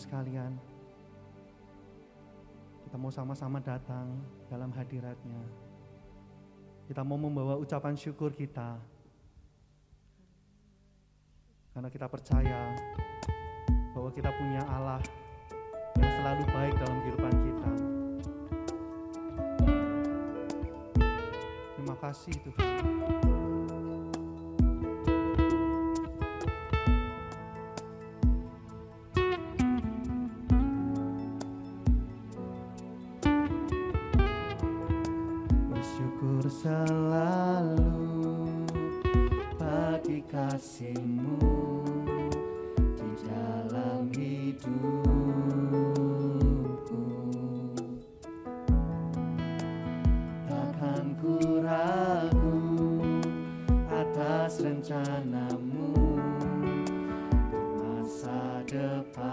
sekalian, kita mau sama-sama datang dalam hadirat-Nya. Kita mau membawa ucapan syukur kita, karena kita percaya bahwa kita punya Allah yang selalu baik dalam kehidupan kita. Terima kasih Tuhan. Bersyukur selalu bagi kasih-Mu di dalam hidupku. Takkan ku ragu atas rencana-Mu untuk masa depanku.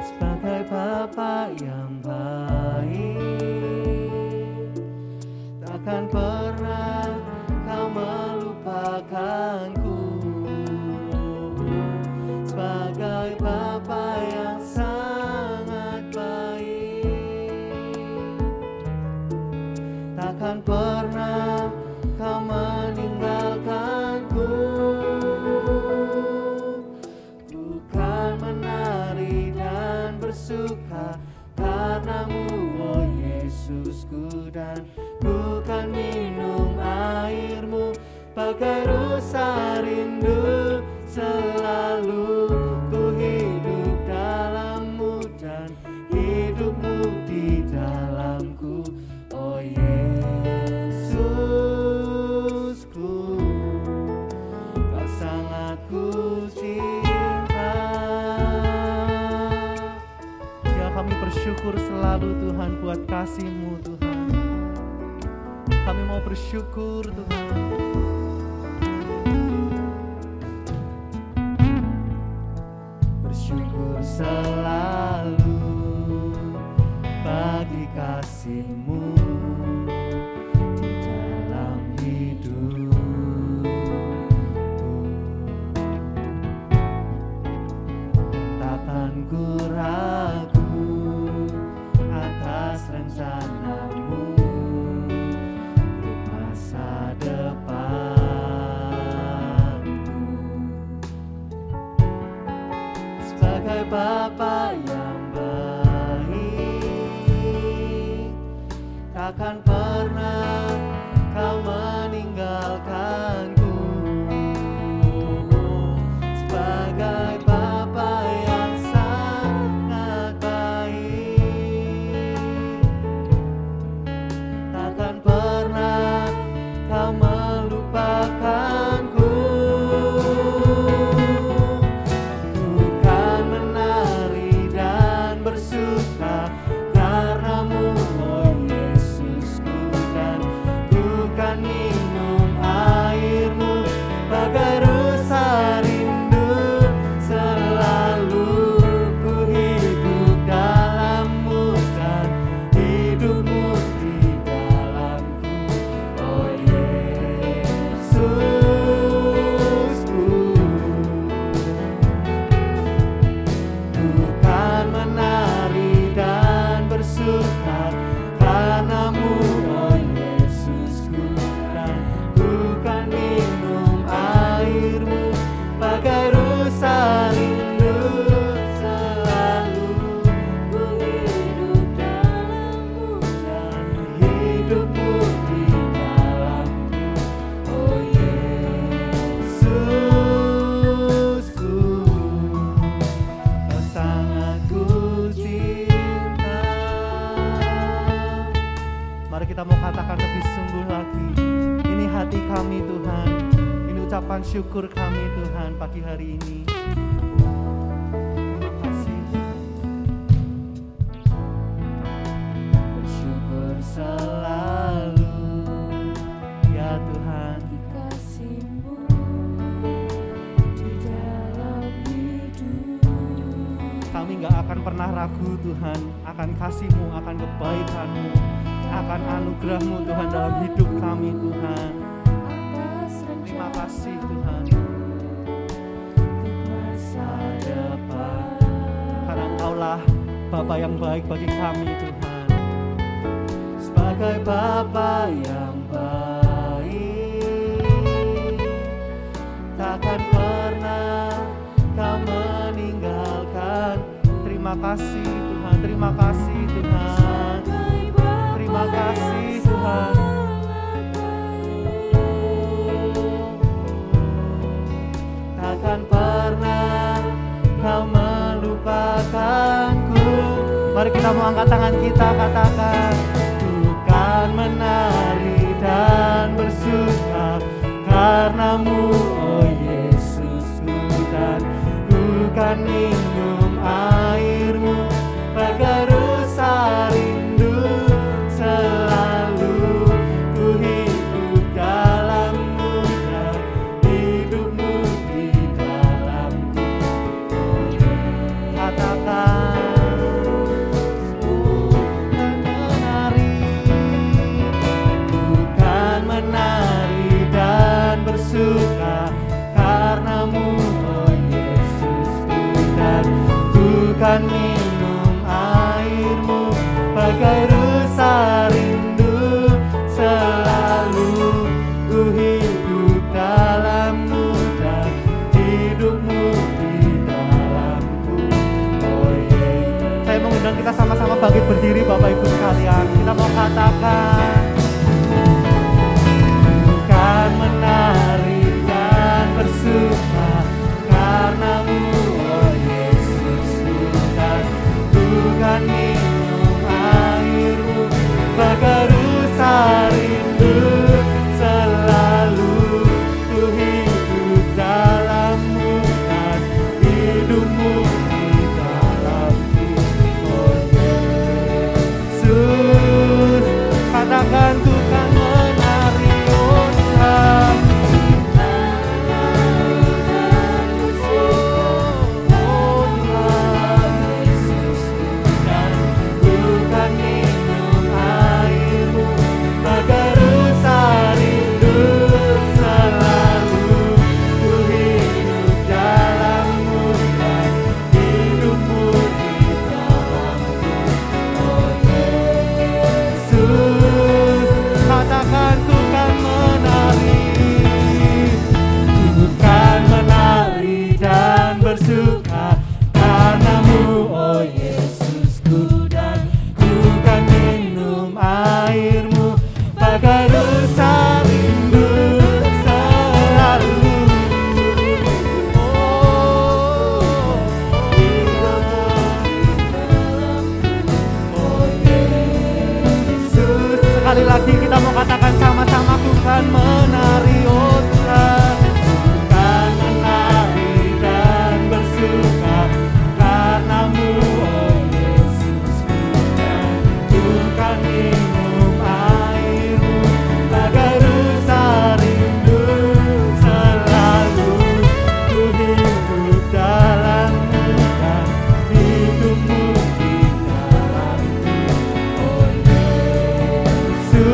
Sebagai Bapa yang baik, takkan pernah Kau melupakanku. Sebagai Bapa yang sangat baik, takkan pernah Kau meninggalkanku. Ku kan menari dan bersuka karena-Mu, oh Yesusku, dan ku kan minum air-Mu bagai rusa rindu. Selalu ku hidup dalam-Mu dan hidup-Mu di dalamku, oh Yesusku. Kau sangat ku cinta. Ya, kami bersyukur selalu Tuhan buat kasih-Mu Tuhan. Kami mau bersyukur Tuhan. Bersyukur selalu bagi kasih-Mu di dalam hidupku. Takkan ku ragu atas rencana-Mu untuk masa depanku. Sebagai Bapa yang baik, takkan pernah Kau meninggalkanku. Sebagai Bapa yang sangat baik, takkan pernah Kau melupakanku. Ku kan menari dan bersuka karena-Mu, oh Yesusku, dan ku kan minum air-Mu bagai rusa rindu. Selalu ku hidup dalam-Mu dan hidup-Mu di dalamku, oh Yesusku. Ku kan menari dan bersuka karena-Mu, oh Yesusku, dan ku kan minum air-Mu bagai rusa rindu. Selalu ku hidup dalam-Mu dan hidup-Mu di dalamku, oh Yesusku. Kau sangat ku cinta. Mari kita mau katakan lebih sungguh lagi. Ini hati kami Tuhan, ini ucapan syukur kami Tuhan pagi hari ini. Terima kasih. Bersyukur selalu ya Tuhan. Kasih-Mu di dalam hidup. Kami gak akan pernah ragu Tuhan akan kasih-Mu, akan kebaikan-Mu, akan anugerah-Mu Tuhan dalam hidup kami Tuhan. Terima kasih Tuhan. adalah Bapa yang baik bagi kami Tuhan. Sebagai Bapa yang baik, takkan pernah Kau meninggalkan. Terima kasih Tuhan, terima kasih Tuhan, terima kasih Tuhan. Takkan pernah Kau melupakanku. Mari kita mau angkat tangan kita, katakan, bukan menari dan bersuka karenamu, oh Yesusku, dan bukan minum airmu bagai rusa rindu. Selalu ku hidup dalammu dan hidupmu di dalamku. Katakan, bukan menari dan bersuka karenamu, oh Yesusku, dan bukan minum airmu bagai rusa rindu. Selalu ku hidup dalammu dan hidupmu di dalamku, oh Yesus. Saya mengundang kita sama-sama bangkit berdiri Bapak Ibu sekalian. Kita mau katakan, bukan menari dan bersuka karenamu, oh Yesus, dan bukan minum airmu bagai rusa rindu. Selalu ku hidup dalammu dan hidupmu di dalamku, oh Yesus. Katakan, bukan menari, oh Tuhan, oh Tuhan Yesus, dan bukan minum airmu bagai rusa rindu. Selalu ku hidup dalammu dan hidupmu di dalamku, oh Yesus. Katakan, bukan menari dan bersuka karenamu, oh Yesusku, dan bukan minum airmu bagai rusa rindu. Selalu oh Yesus. Sekali lagi kita mau katakan sama-sama, bukan menari, oh Tuhan, bukan menari dan bersuka karenamu, oh Yesus, dan bukan minum airmu bagai rusa rindu. Selalu ku hidup dalammu dan hidupmu di dalamku, oh Yesusku.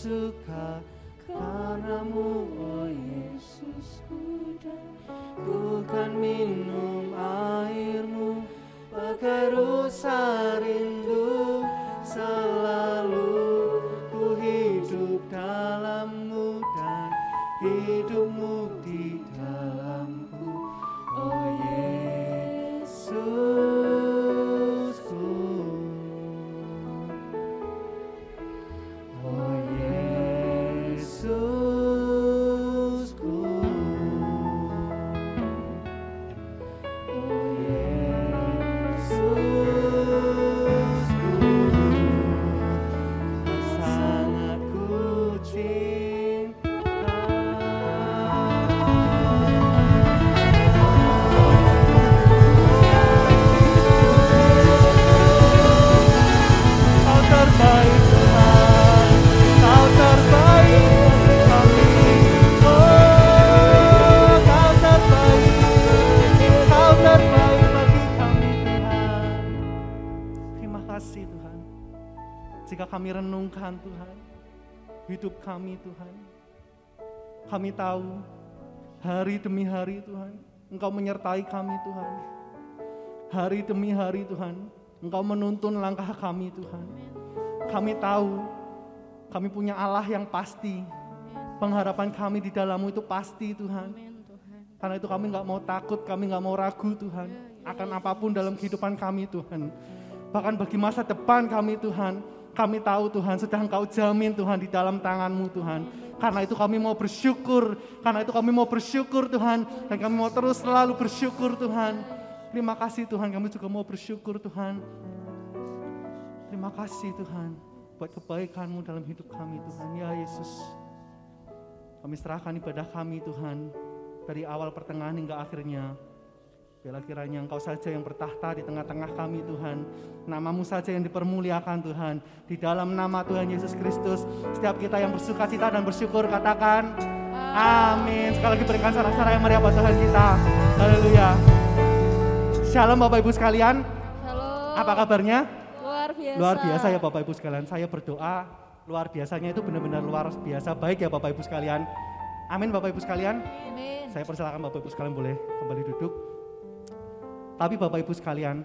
bersuka karenamu, oh Yesusku, dan ku kan minum airmu, bagai rusa rindu selalu ku hidup dalammu dan hidupmu di dalamku, oh Yesusku, oh Yesusku, oh Yesusku, sangat ku cinta. Kau terbaik Tuhan, Kau terbaik bagi kami. Oh, Kau terbaik bagi kami Tuhan. Terima kasih Tuhan. Jika kami renungkan Tuhan, hidup kami Tuhan, kami tahu hari demi hari Tuhan, Engkau menyertai kami Tuhan. Hari demi hari Tuhan, Engkau menuntun langkah kami Tuhan. Kami tahu kami punya Allah yang pasti. Pengharapan kami di dalam-Mu itu pasti Tuhan. Karena itu kami gak mau takut, kami gak mau ragu Tuhan. Akan apapun dalam kehidupan kami Tuhan. Bahkan bagi masa depan kami Tuhan. Kami tahu Tuhan sudah Engkau jamin Tuhan di dalam tangan-Mu Tuhan. Karena itu kami mau bersyukur. Karena itu kami mau bersyukur Tuhan. Dan kami mau terus selalu bersyukur Tuhan. Terima kasih Tuhan, kami juga mau bersyukur Tuhan. Terima kasih Tuhan buat kebaikan-Mu dalam hidup kami Tuhan. Ya Yesus, kami serahkan ibadah kami Tuhan. Dari awal pertengahan hingga akhirnya. Biarlah kiranya Engkau saja yang bertahta di tengah-tengah kami Tuhan. Nama-Mu saja yang dipermuliakan Tuhan. Di dalam nama Tuhan Yesus Kristus, setiap kita yang bersuka cita dan bersyukur katakan amin. Sekali lagi berikan sorak-sorai yang meriah buat Tuhan kita. Haleluya. Shalom Bapak Ibu sekalian. Shalom. Apa kabarnya? Luar biasa. Luar biasa ya Bapak Ibu sekalian. Saya berdoa luar biasanya itu benar-benar luar biasa baik ya Bapak Ibu sekalian. Amin Bapak Ibu sekalian. Amin. Saya persilakan Bapak Ibu sekalian boleh kembali duduk. Tapi Bapak Ibu sekalian,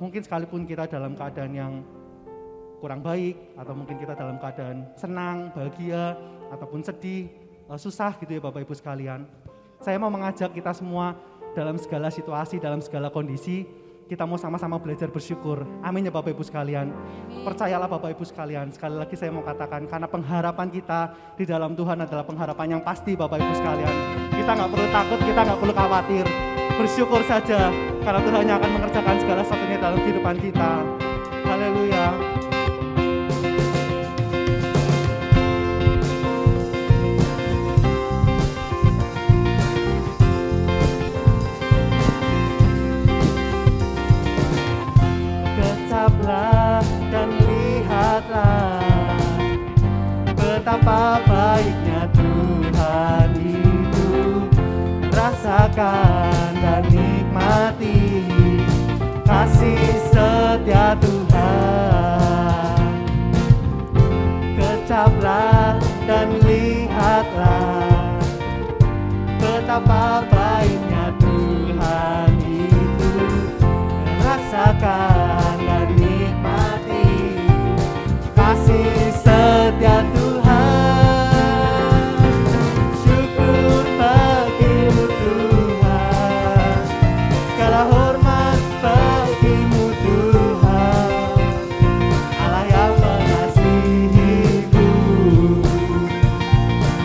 mungkin sekalipun kita dalam keadaan yang kurang baik, atau mungkin kita dalam keadaan senang, bahagia, ataupun sedih, susah gitu ya Bapak Ibu sekalian. Saya mau mengajak kita semua dalam segala situasi, dalam segala kondisi, kita mau sama-sama belajar bersyukur. Amin ya Bapak Ibu sekalian. Amin. Percayalah Bapak Ibu sekalian, sekali lagi saya mau katakan, karena pengharapan kita di dalam Tuhan adalah pengharapan yang pasti Bapak Ibu sekalian. Kita gak perlu takut, kita gak perlu khawatir. Bersyukur saja, karena Tuhan yang akan mengerjakan segala sesuatunya dalam kehidupan kita. Haleluya. Kecaplah dan lihatlah betapa baiknya Tuhan itu. Rasakan dan nikmati kasih setia Tuhan. Kecaplah dan lihatlah betapa baiknya Tuhan itu. Rasakan dan nikmati kasih setia Tuhan. Syukur bagimu Tuhan, segala hormat bagimu Tuhan, Allah yang mengasihiku,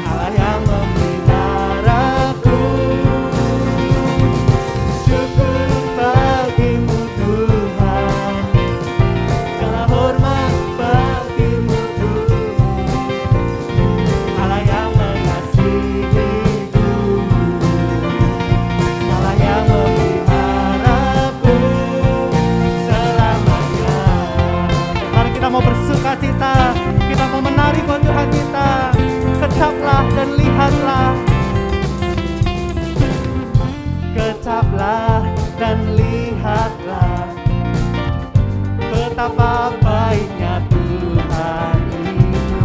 Allah yang memeliharaku. Syukur bagimu Tuhan, segala hormat bagimu Tuhan, Allah yang mengasihiku, Allah yang memeliharaku selamanya. Mari kita mau bersuka cita, kita mau menari buat Tuhan kita. Kecaplah dan lihatlah, kecaplah dan lihatlah betapa baiknya Tuhan itu.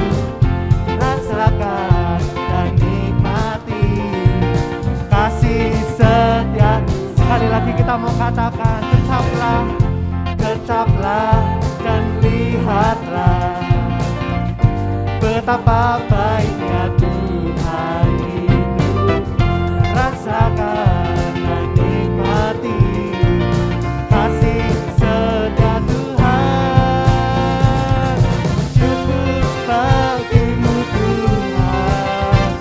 Sekali lagi kita mau katakan, kecaplah dan lihatlah betapa baiknya Tuhan itu. Rasakan dan nikmati kasih setia Tuhan. Syukur bagimu Tuhan,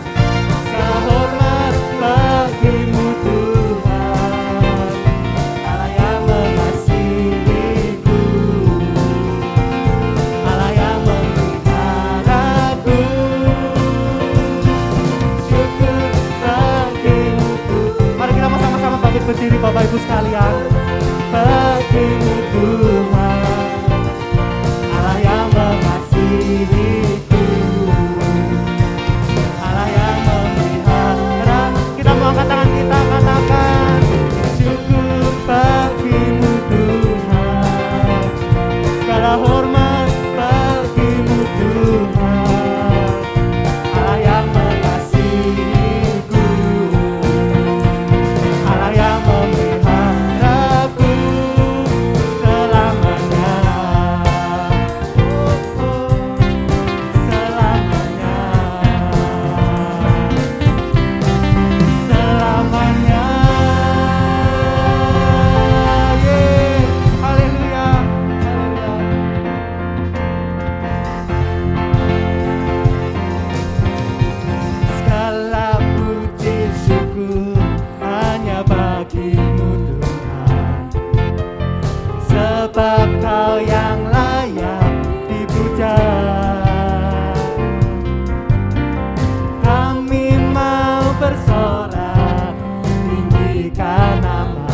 sehormat bagimu Tuhan, Allah yang mengasihiku, Allah yang memeliharaku. Syukur bagimu Tuhan. Mari kita sama-sama bangkit berdiri Bapak Ibu sekalian. Bagimu Tuhan, Allah yang mengasihiku, Allah yang memelihara. Kita mau angkat tangan kita, katakan syukur bagimu Tuhan, segala hormat bagimu Tuhan, Allah yang mengasihiku, Allah yang memeliharaku selamanya. Selamanya, selamanya. Haleluya, segala puji syukur hanya bagimu Tuhan, sebab Kau yang layak dipuja. Kami mau bersorak tinggikan namamu.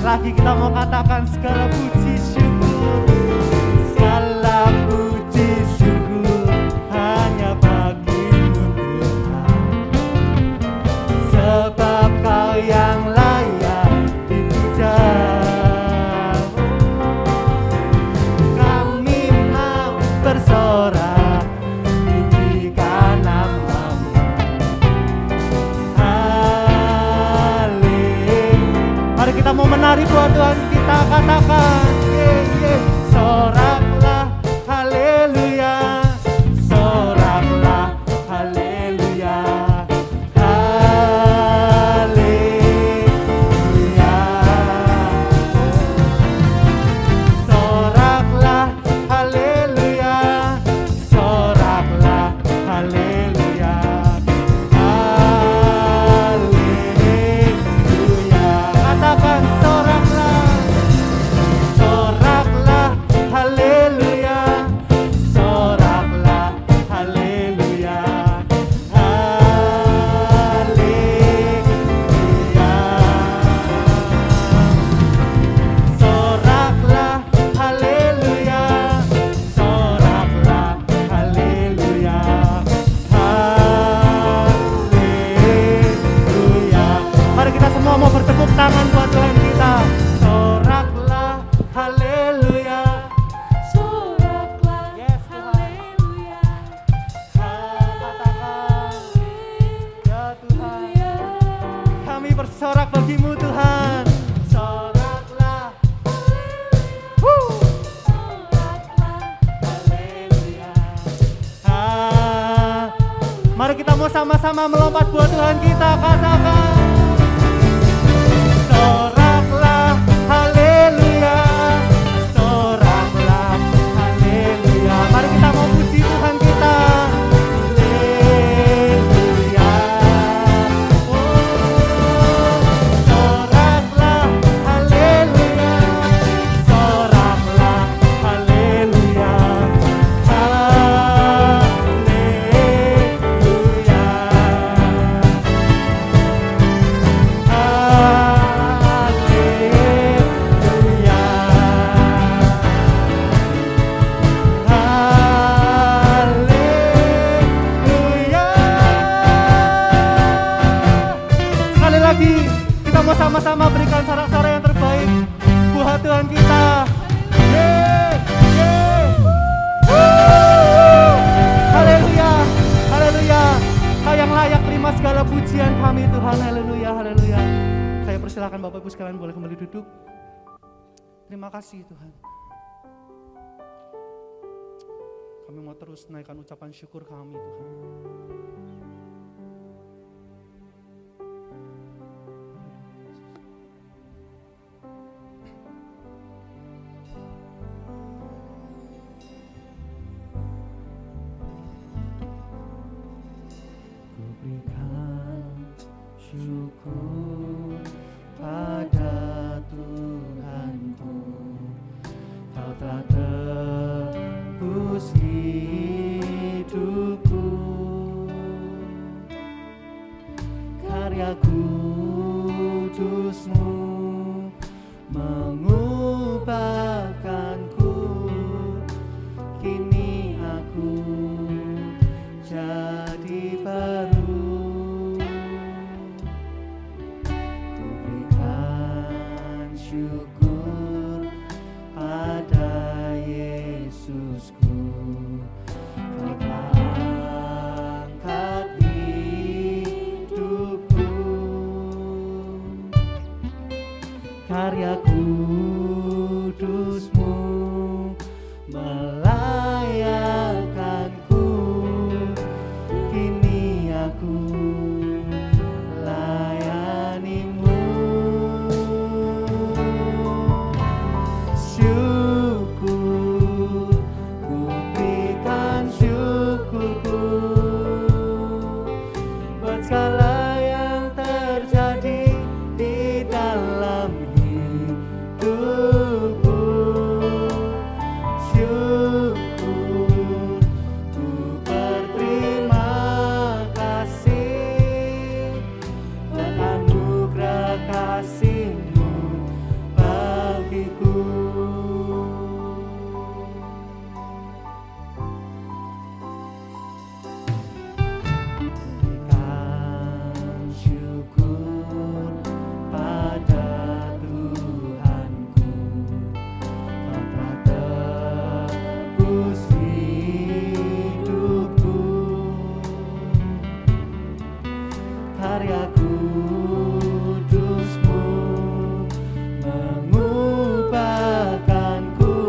Lagi kita mau katakan segala puji syukur, segala puji syukur hanya bagimu Tuhan, sebab Kau yang layak dipuja. Kami mau bersorak tinggikan namamu. Mari kita mau menari buat Tuhan, kita katakan soraklah haleluya, soraklah haleluya, haleluya. Soraklah haleluya, soraklah haleluya, haleluya. Katakan soraklah, soraklah haleluya, soraklah haleluya, haleluya. Soraklah haleluya, soraklah haleluya, haleluya. Mari kita semua mau bertepuk tangan buat Tuhan kita. Soraklah haleluya, Soraklah yes Tuhan. haleluya, Katakan ya Tuhan, kami bersorak bagimu Tuhan. Soraklah haleluya. Mari kita mau sama-sama melompat buat Tuhan kita, katakan soraklah haleluya, soraklah haleluya. Mari kita mau puji Tuhan kita. Haleluya. Soraklah haleluya, soraklah haleluya, sama-sama berikan sorak-sorai yang terbaik buat Tuhan kita. Haleluya, haleluya. Kau yang terima segala pujian kami Tuhan. Haleluya, haleluya. Saya persilakan Bapak Ibu sekalian boleh kembali duduk. Terima kasih Tuhan. Kami mau terus naikkan ucapan syukur kami Tuhan. Syukur pada Tuhanku, Kau telah tebus hidupku. Karya kudus-Mu mengubahkanku, kini aku jadi baru. Syukur pada Yesusku, Kau telah angkat hidupku. Karya kudus-Mu melayakkanku, kini aku layani-Mu. Segala yang terjadi di dalam hidupku, syukur ku berterima kasih anugerah kasih-Mu bagiku. Karya kudus-Mu mengubahkanku,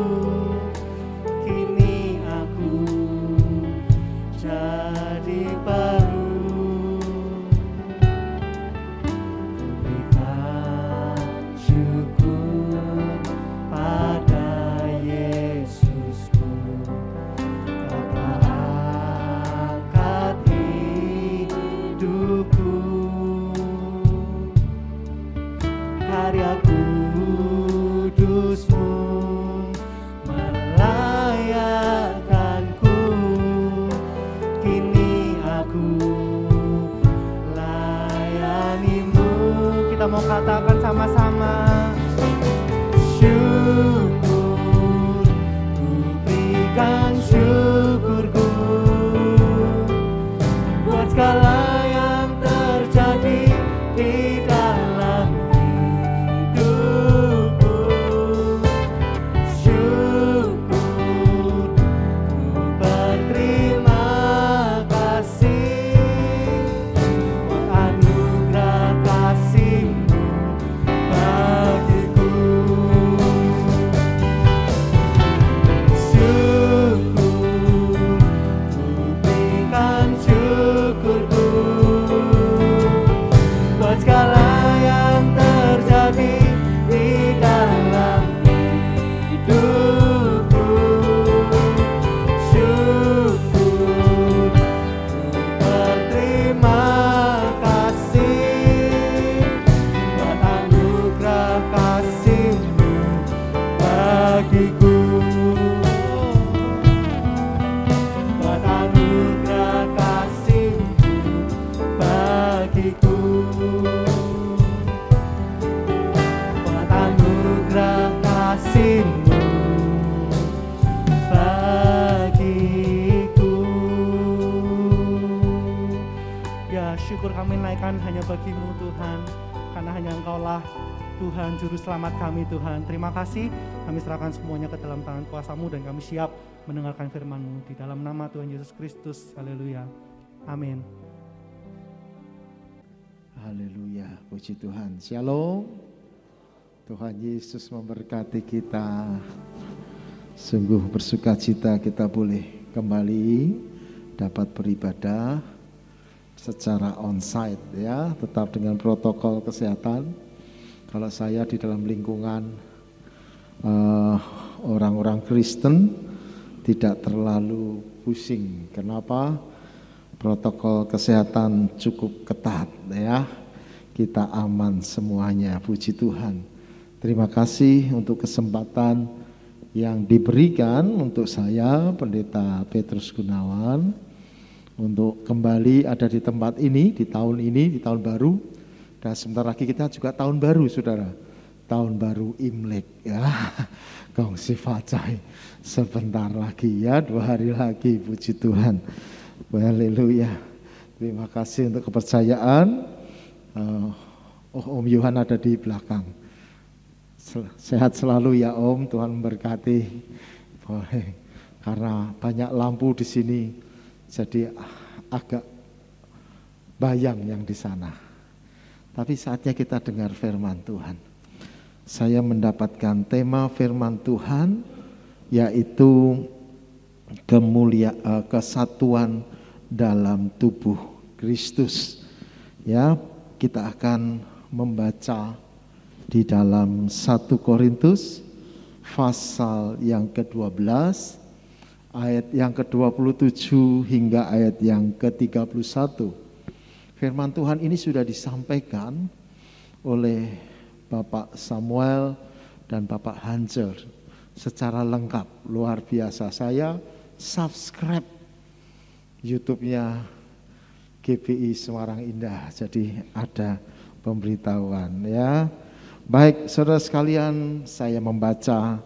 kini aku jadi baru. Kuberikan syukur pada Yesusku, Kau telah angkat hidupku. Karya kudus-Mu melayakkanku, kini aku layani-Mu. Kita mau katakan sama-sama, syukur, ku berikan syukurku buat segala yang terjadi di dalam hidupku. Syukur ku berterima kasih buat anugerah kasih-Mu bagiku. Syukur ku berikan syukurku buat segala yang terjadi di dalam hidupku. Syukur ku berterima kasih buat anugerah kasih-Mu bagiku. Buat anugerah kasih-Mu bagiku. Buat anugerah kasih-Mu bagiku. Ya, syukur kami naikkan hanya bagi-Mu Tuhan, karena hanya Engkau-lah Tuhan Juru Selamat kami Tuhan. Terima kasih, kami serahkan semuanya ke dalam tangan kuasa-Mu dan kami siap mendengarkan firman-Mu di dalam nama Tuhan Yesus Kristus. Haleluya. Amin. puji Tuhan. Shalom. Tuhan Yesus memberkati kita. Sungguh bersuka cita kita boleh kembali dapat beribadah secara onsite ya, tetap dengan protokol kesehatan. Kalau saya di dalam lingkungan orang-orang Kristen tidak terlalu pusing. Kenapa? Protokol kesehatan cukup ketat ya. Kita aman semuanya, puji Tuhan. Terima kasih untuk kesempatan yang diberikan untuk saya, Pendeta Petrus Gunawan, untuk kembali ada di tempat ini, di tahun baru. Dan sebentar lagi kita juga tahun baru, saudara. Tahun baru Imlek ya. Gongsi Facai. Sebentar lagi ya, 2 hari lagi, puji Tuhan. Haleluya. Terima kasih untuk kepercayaan. Om Yohan ada di belakang. Sehat selalu ya Om, Tuhan memberkati. Boleh. Karena banyak lampu di sini, jadi agak bayang yang di sana. Tapi saatnya kita dengar firman Tuhan. Saya mendapatkan tema firman Tuhan, yaitu kesatuan dalam tubuh Kristus. Ya, kita akan membaca di dalam 1 Korintus pasal yang ke-12 ayat yang ke-27 hingga ayat yang ke-31. Firman Tuhan ini sudah disampaikan oleh Bapak Samuel dan Bapak Hanser secara lengkap, luar biasa. Saya subscribe YouTube-nya GBI Semarang Indah, jadi ada pemberitahuan ya. Baik saudara sekalian, saya membaca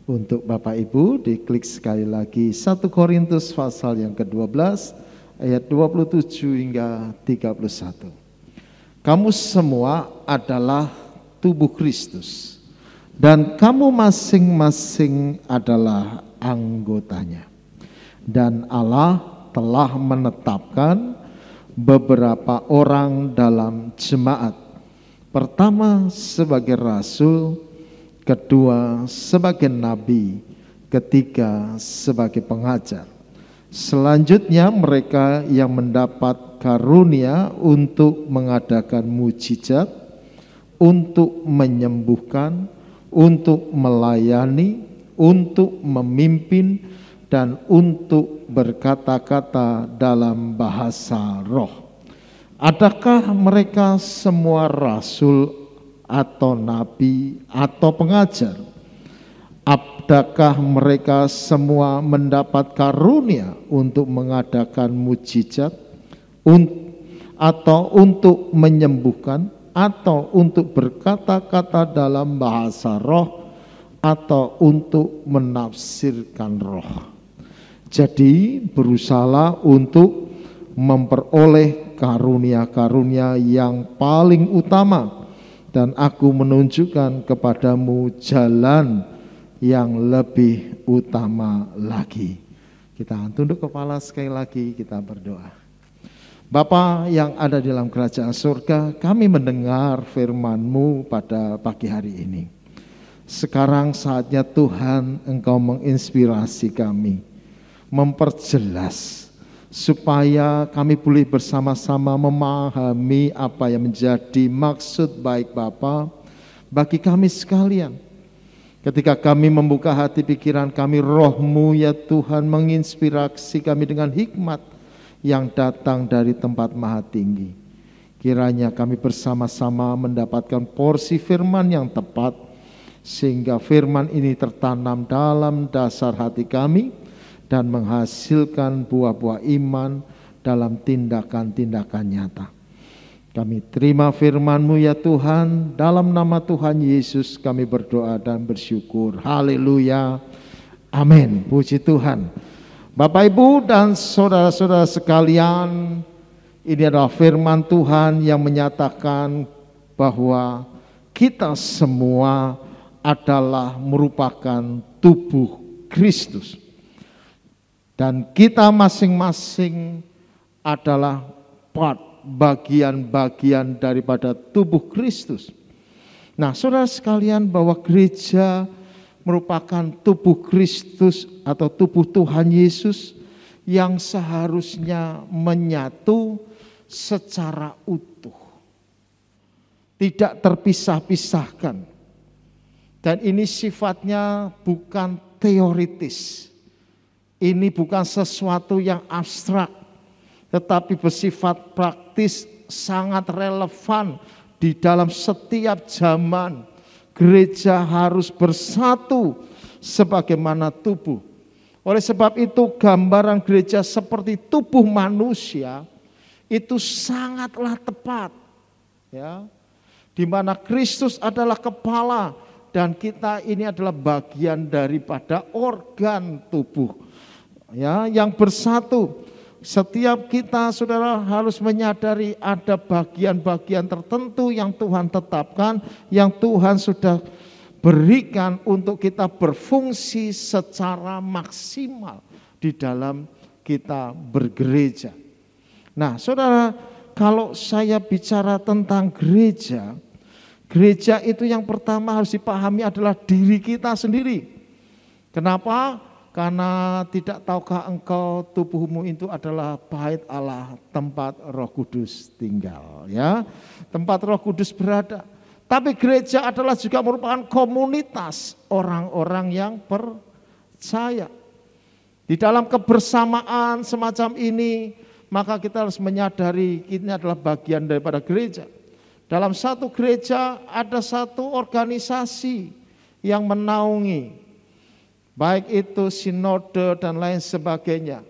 untuk Bapak Ibu, diklik sekali lagi 1 Korintus pasal yang ke-12 ayat 27 hingga 31. Kamu semua adalah tubuh Kristus dan kamu masing-masing adalah anggotanya. Dan Allah telah menetapkan beberapa orang dalam jemaat. Pertama sebagai rasul, kedua sebagai nabi, ketiga sebagai pengajar. Selanjutnya mereka yang mendapat karunia untuk mengadakan mujizat, untuk menyembuhkan, untuk melayani, untuk memimpin, dan untuk berkata-kata dalam bahasa roh. Adakah mereka semua rasul atau nabi atau pengajar? Adakah mereka semua mendapat karunia untuk mengadakan mujizat, atau untuk menyembuhkan, atau untuk berkata-kata dalam bahasa roh, atau untuk menafsirkan roh? Jadi berusahalah untuk memperoleh karunia-karunia yang paling utama, dan aku menunjukkan kepadamu jalan yang lebih utama lagi. Kita tunduk kepala sekali lagi, kita berdoa. Bapa yang ada di dalam kerajaan surga, kami mendengar firman-Mu pada pagi hari ini. Sekarang saatnya Tuhan Engkau menginspirasi kami, memperjelas, supaya kami boleh bersama-sama memahami apa yang menjadi maksud baik Bapa bagi kami sekalian. Ketika kami membuka hati pikiran kami, Roh-Mu ya Tuhan menginspirasi kami dengan hikmat yang datang dari tempat maha tinggi. Kiranya kami bersama-sama mendapatkan porsi firman yang tepat, sehingga firman ini tertanam dalam dasar hati kami dan menghasilkan buah-buah iman dalam tindakan-tindakan nyata. Kami terima firman-Mu ya Tuhan, dalam nama Tuhan Yesus kami berdoa dan bersyukur. Haleluya. Amin. Puji Tuhan. Bapak Ibu dan saudara-saudara sekalian, ini adalah firman Tuhan yang menyatakan bahwa kita semua adalah merupakan tubuh Kristus. Dan kita masing-masing adalah part bagian-bagian daripada tubuh Kristus. Nah, saudara sekalian, bahwa gereja merupakan tubuh Kristus atau tubuh Tuhan Yesus yang seharusnya menyatu secara utuh, tidak terpisah-pisahkan. Dan ini sifatnya bukan teoritis, ini bukan sesuatu yang abstrak, tetapi bersifat praktis, sangat relevan di dalam setiap zaman. Gereja harus bersatu sebagaimana tubuh. Oleh sebab itu gambaran gereja seperti tubuh manusia itu sangatlah tepat, ya, di mana Kristus adalah kepala dan kita ini adalah bagian daripada organ tubuh, ya, yang bersatu. Setiap kita, saudara, harus menyadari ada bagian-bagian tertentu yang Tuhan tetapkan, yang Tuhan sudah berikan untuk kita berfungsi secara maksimal di dalam kita bergereja. Nah, saudara, kalau saya bicara tentang gereja, gereja itu yang pertama harus dipahami adalah diri kita sendiri. Kenapa? Karena tidak tahukah engkau tubuhmu itu adalah bait Allah, tempat Roh Kudus tinggal, ya, tempat Roh Kudus berada. Tapi gereja adalah juga merupakan komunitas orang-orang yang percaya. Di dalam kebersamaan semacam ini, maka kita harus menyadari ini adalah bagian daripada gereja. Dalam satu gereja ada satu organisasi yang menaungi, baik itu sinode dan lain sebagainya.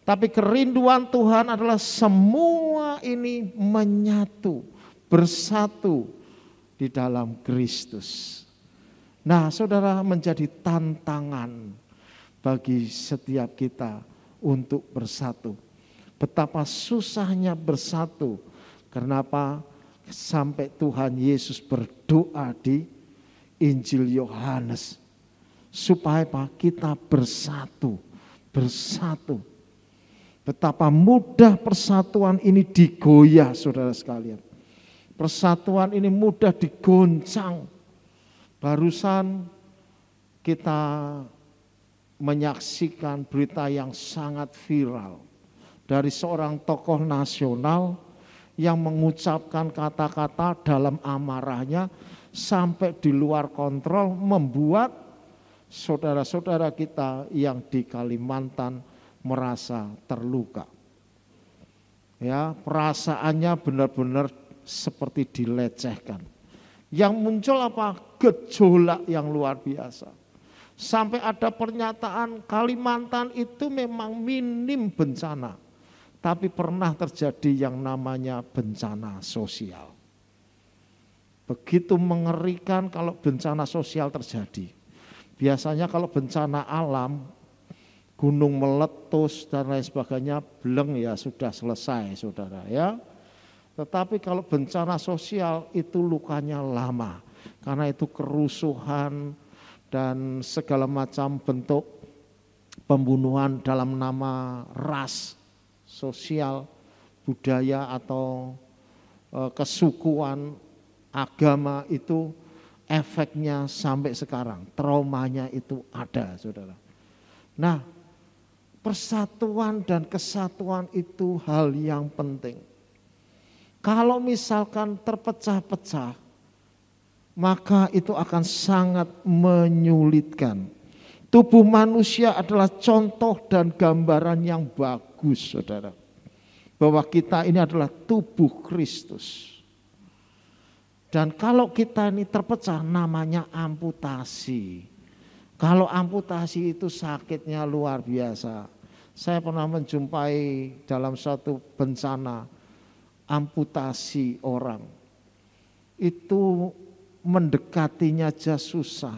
Tapi kerinduan Tuhan adalah semua ini menyatu, bersatu di dalam Kristus. Nah, saudara, menjadi tantangan bagi setiap kita untuk bersatu. Betapa susahnya bersatu. Kenapa? Sampai Tuhan Yesus berdoa di Injil Yohanes, supaya kita bersatu. Betapa mudah persatuan ini digoyah, saudara sekalian. Persatuan ini mudah digoncang. Barusan kita menyaksikan berita yang sangat viral dari seorang tokoh nasional yang mengucapkan kata-kata dalam amarahnya sampai di luar kontrol, membuat saudara-saudara kita yang di Kalimantan merasa terluka. Ya, perasaannya benar-benar seperti dilecehkan. Yang muncul apa? Gejolak yang luar biasa. Sampai ada pernyataan Kalimantan itu memang minim bencana, tapi pernah terjadi yang namanya bencana sosial. Begitu mengerikan kalau bencana sosial terjadi. Biasanya kalau bencana alam, gunung meletus dan lain sebagainya, bleng ya sudah selesai, saudara, ya. Tetapi kalau bencana sosial itu lukanya lama, karena itu kerusuhan dan segala macam bentuk pembunuhan dalam nama ras, sosial, budaya atau kesukuan, agama, itu efeknya sampai sekarang, traumanya itu ada, saudara. Nah, persatuan dan kesatuan itu hal yang penting. Kalau misalkan terpecah-pecah, maka itu akan sangat menyulitkan. Tubuh manusia adalah contoh dan gambaran yang bagus, saudara, bahwa kita ini adalah tubuh Kristus. Dan kalau kita ini terpecah, namanya amputasi. Kalau amputasi itu sakitnya luar biasa. Saya pernah menjumpai dalam satu bencana amputasi orang. Itu mendekatinya aja susah.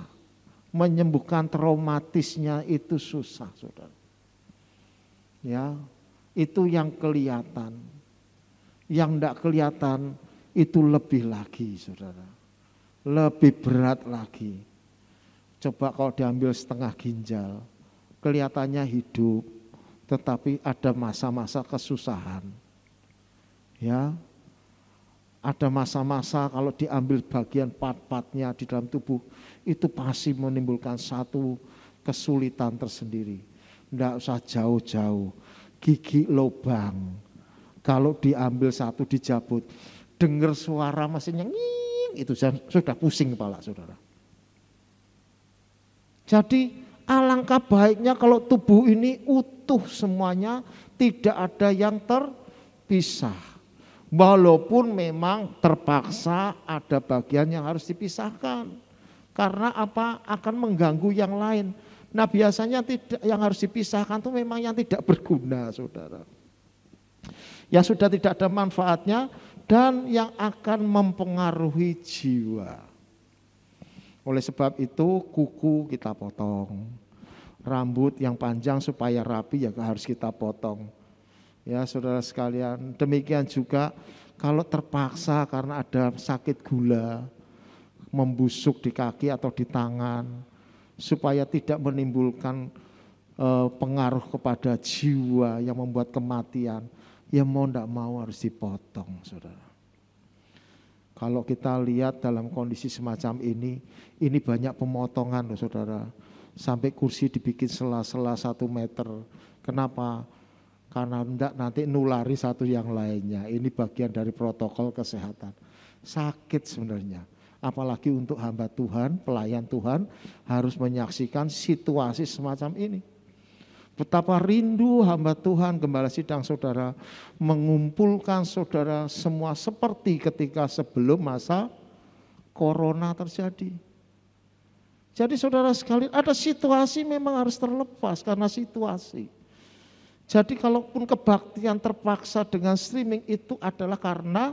Menyembuhkan traumatisnya itu susah, saudara. Ya, itu yang kelihatan. Yang enggak kelihatan itu lebih lagi, saudara. Lebih berat lagi. Coba kalau diambil setengah ginjal, kelihatannya hidup, tetapi ada masa-masa kesusahan. Ya, Ada masa-masa kalau diambil bagian part-partnya di dalam tubuh, itu pasti menimbulkan satu kesulitan tersendiri. Tidak usah jauh-jauh, gigi lubang. Kalau diambil satu dijabut, dengar suara mesinnya nging, itu sudah pusing kepala saudara. Jadi alangkah baiknya kalau tubuh ini utuh semuanya, tidak ada yang terpisah. Walaupun memang terpaksa ada bagian yang harus dipisahkan. Karena apa? Akan mengganggu yang lain. Nah biasanya tidak, yang harus dipisahkan itu memang yang tidak berguna saudara. Yang sudah tidak ada manfaatnya dan yang akan mempengaruhi jiwa. Oleh sebab itu kuku kita potong. Rambut yang panjang supaya rapi ya harus kita potong. Ya saudara sekalian, demikian juga kalau terpaksa karena ada sakit gula, membusuk di kaki atau di tangan, supaya tidak menimbulkan pengaruh kepada jiwa yang membuat kematian, ya mau tidak mau harus dipotong saudara. Kalau kita lihat dalam kondisi semacam ini banyak pemotongan loh saudara. Sampai kursi dibikin sela-sela 1 meter. Kenapa? Karena enggak nanti nulari satu yang lainnya. Ini bagian dari protokol kesehatan. Sakit sebenarnya. Apalagi untuk hamba Tuhan, pelayan Tuhan harus menyaksikan situasi semacam ini. Betapa rindu hamba Tuhan Gembala Sidang saudara mengumpulkan saudara semua seperti ketika sebelum masa corona terjadi. Jadi saudara sekalian ada situasi memang harus terlepas karena situasi. Jadi kalaupun kebaktian terpaksa dengan streaming itu adalah karena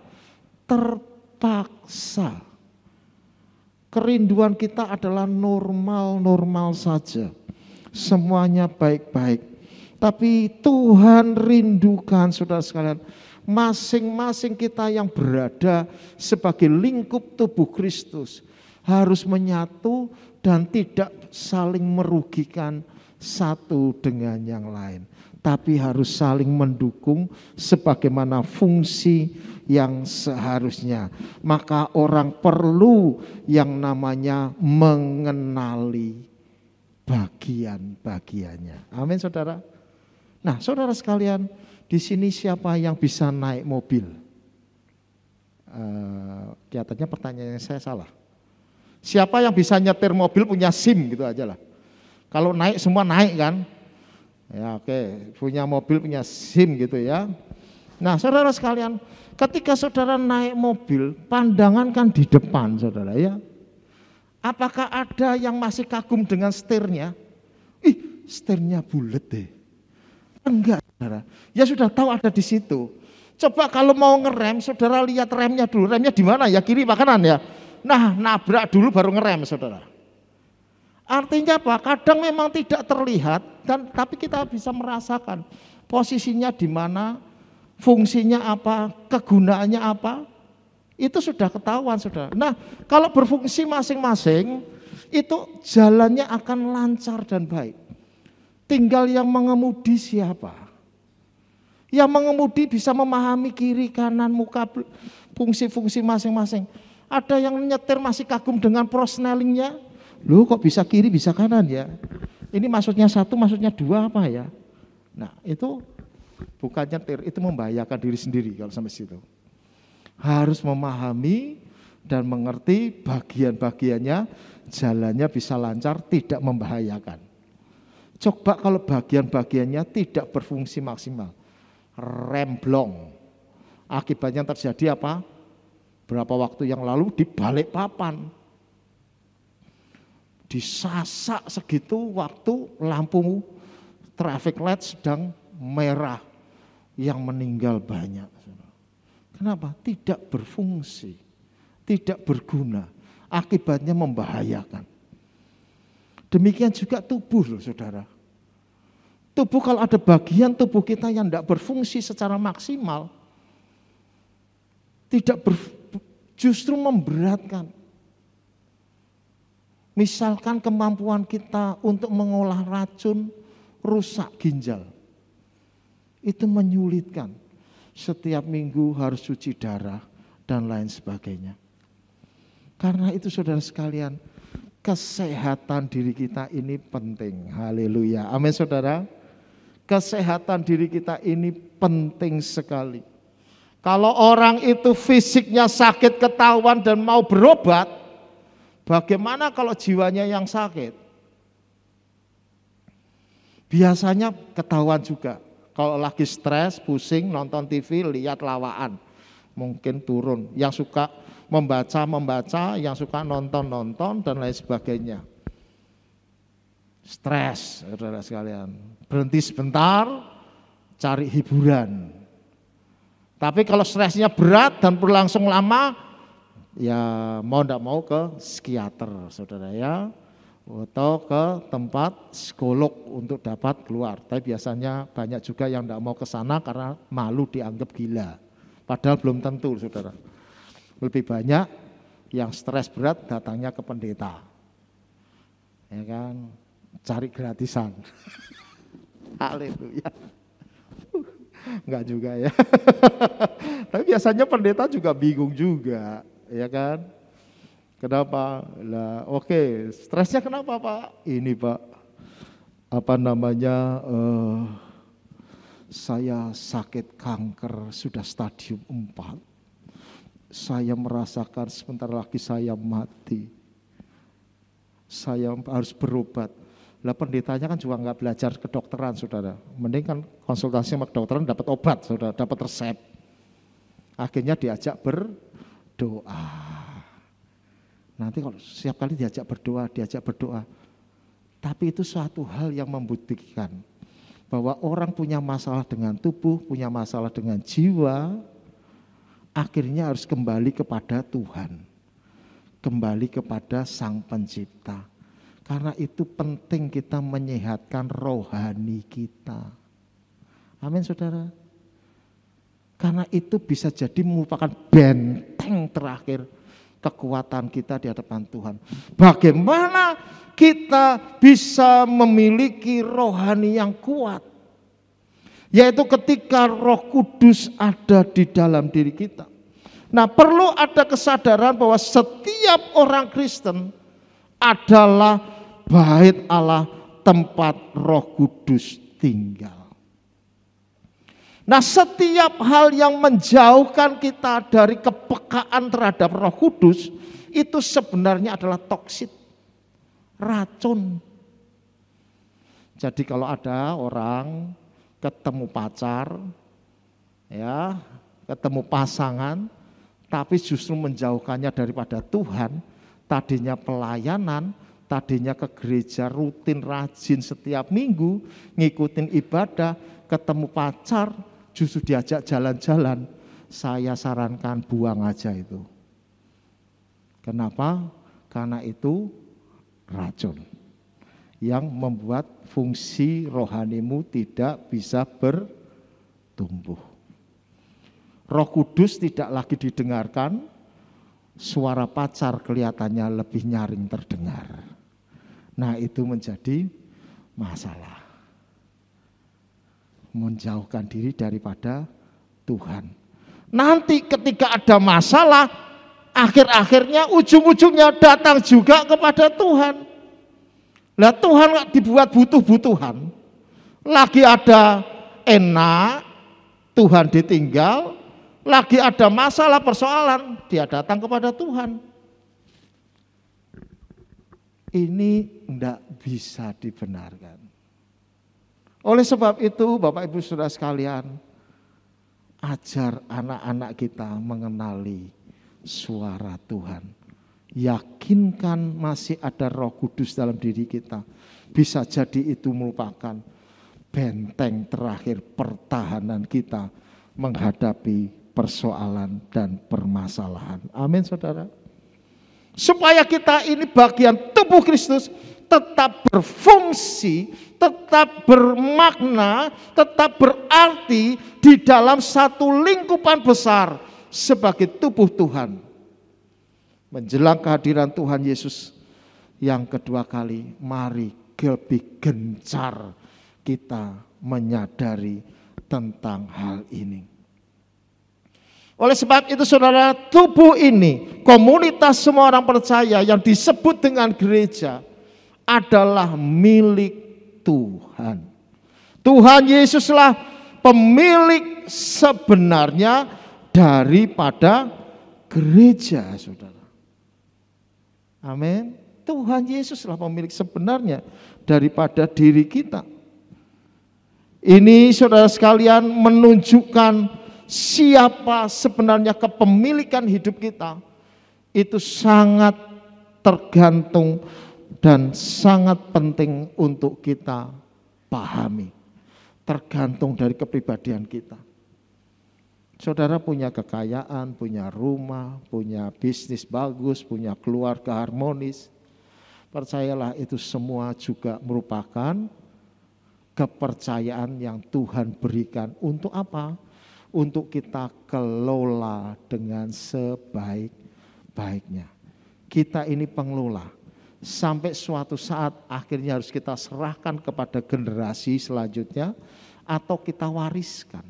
terpaksa. Kerinduan kita adalah normal-normal saja. Semuanya baik-baik. Tapi Tuhan rindukan saudara sekalian. Masing-masing kita yang berada sebagai lingkup tubuh Kristus harus menyatu dan tidak saling merugikan satu dengan yang lain. Tapi harus saling mendukung sebagaimana fungsi yang seharusnya. Maka orang perlu yang namanya mengenali bagian-bagiannya. Amin saudara. Nah saudara sekalian, di sini siapa yang bisa naik mobil? Kelihatannya pertanyaannya saya salah. Siapa yang bisa nyetir mobil punya SIM gitu aja lah. Kalau naik semua naik kan? Ya oke, punya mobil punya SIM gitu ya. Nah saudara sekalian, ketika saudara naik mobil, pandangan kan di depan saudara ya. Apakah ada yang masih kagum dengan setirnya? Setirnya bulet deh. Enggak saudara, ya sudah tahu ada di situ. Coba kalau mau ngerem, saudara lihat remnya dulu, remnya di mana ya, kiri apa kanan ya. Nah nabrak dulu baru ngerem saudara. Artinya apa? Kadang memang tidak terlihat, tapi kita bisa merasakan posisinya di mana, fungsinya apa, kegunaannya apa, itu sudah ketahuan saudara. Nah kalau berfungsi masing-masing, itu jalannya akan lancar dan baik. Tinggal yang mengemudi siapa? Yang mengemudi bisa memahami kiri, kanan, muka, fungsi-fungsi masing-masing. Ada yang nyetir masih kagum dengan prosnelingnya. Loh kok bisa kiri bisa kanan ya? Ini maksudnya 1, maksudnya 2 apa ya? Nah itu bukan nyetir, itu membahayakan diri sendiri kalau sampai situ. Harus memahami dan mengerti bagian-bagiannya, jalannya bisa lancar, tidak membahayakan. Coba kalau bagian-bagiannya tidak berfungsi maksimal, remblong. Akibatnya terjadi apa? Berapa waktu yang lalu di Balikpapan. Disasak segitu waktu lampu traffic light sedang merah, yang meninggal banyak. Kenapa? Tidak berfungsi, tidak berguna, akibatnya membahayakan. Demikian juga tubuh loh saudara. Tubuh kalau ada bagian tubuh kita yang tidak berfungsi secara maksimal, justru memberatkan. Misalkan kemampuan kita untuk mengolah racun rusak ginjal. Itu menyulitkan. Setiap minggu harus cuci darah. dan lain sebagainya. Karena itu saudara sekalian, kesehatan diri kita ini penting. Haleluya. Amin saudara. Kesehatan diri kita ini penting sekali. Kalau orang itu fisiknya sakit ketahuan dan mau berobat, bagaimana kalau jiwanya yang sakit? Biasanya ketahuan juga. Kalau lagi stres, pusing, nonton TV, lihat lawaan, mungkin turun. Yang suka membaca, yang suka nonton, dan lain sebagainya. Stres, saudara sekalian. Berhenti sebentar, cari hiburan. Tapi kalau stresnya berat dan berlangsung lama, ya mau tidak mau ke psikiater, saudara ya. Atau ke tempat psikolog untuk dapat keluar. Tapi biasanya banyak juga yang tidak mau ke sana karena malu dianggap gila. Padahal belum tentu, saudara. Lebih banyak yang stres berat datangnya ke pendeta. Ya kan? Cari gratisan. Haleluya. Enggak juga ya. Tapi biasanya pendeta juga bingung juga, ya kan? Kenapa? Lah, oke, stresnya kenapa Pak? Ini Pak, saya sakit kanker sudah stadium 4. Saya merasakan sebentar lagi saya mati. Saya harus berobat. Lah pendetanya kan juga nggak belajar kedokteran, saudara. Mending kan konsultasi sama kedokteran dapat obat, saudara, dapat resep. Akhirnya diajak berdoa. Nanti kalau setiap kali diajak berdoa. Tapi itu suatu hal yang membuktikan bahwa orang punya masalah dengan tubuh, punya masalah dengan jiwa, akhirnya harus kembali kepada Tuhan. Kembali kepada Sang Pencipta. Karena itu penting kita menyehatkan rohani kita. Amin saudara. Karena itu bisa jadi merupakan benteng terakhir kekuatan kita di hadapan Tuhan. Bagaimana kita bisa memiliki rohani yang kuat? Yaitu ketika Roh Kudus ada di dalam diri kita. Nah, perlu ada kesadaran bahwa setiap orang Kristen adalah bait Allah, tempat Roh Kudus tinggal. Nah, setiap hal yang menjauhkan kita dari kepekaan terhadap Roh Kudus itu sebenarnya adalah toksit, racun. Jadi kalau ada orang ketemu pacar, ya, ketemu pasangan, tapi justru menjauhkannya daripada Tuhan, tadinya pelayanan, tadinya ke gereja rutin, rajin setiap minggu, ngikutin ibadah, ketemu pacar, justru diajak jalan-jalan, saya sarankan buang aja itu. Kenapa? Karena itu racun yang membuat fungsi rohanimu tidak bisa bertumbuh. Roh Kudus tidak lagi didengarkan, suara pacar kelihatannya lebih nyaring terdengar. Nah, itu menjadi masalah. Menjauhkan diri daripada Tuhan. Nanti ketika ada masalah, akhir-akhirnya ujung-ujungnya datang juga kepada Tuhan. Lah Tuhan nggak dibuat butuh-butuhan. Lagi ada enak, Tuhan ditinggal. Lagi ada masalah persoalan, dia datang kepada Tuhan. Ini enggak bisa dibenarkan. Oleh sebab itu Bapak Ibu Saudara sekalian, ajar anak-anak kita mengenali suara Tuhan. Yakinkan masih ada Roh Kudus dalam diri kita. Bisa jadi itu merupakan benteng terakhir pertahanan kita menghadapi persoalan dan permasalahan. Amin saudara. Supaya kita ini bagian tubuh Kristus tetap berfungsi, tetap bermakna, tetap berarti di dalam satu lingkupan besar sebagai tubuh Tuhan. Menjelang kehadiran Tuhan Yesus yang kedua kali, mari lebih gencar kita menyadari tentang hal ini. Oleh sebab itu saudara, tubuh ini, komunitas semua orang percaya yang disebut dengan gereja adalah milik Tuhan. Tuhan Yesuslah pemilik sebenarnya daripada gereja, saudara. Amin. Tuhan Yesuslah pemilik sebenarnya daripada diri kita. Ini saudara sekalian menunjukkan siapa sebenarnya kepemilikan hidup kita. Itu sangat tergantung dan sangat penting untuk kita pahami. Tergantung dari kepribadian kita. Saudara punya kekayaan, punya rumah, punya bisnis bagus, punya keluarga harmonis. Percayalah itu semua juga merupakan kepercayaan yang Tuhan berikan. Untuk apa? Untuk kita kelola dengan sebaik-baiknya. Kita ini pengelola. Sampai suatu saat akhirnya harus kita serahkan kepada generasi selanjutnya atau kita wariskan.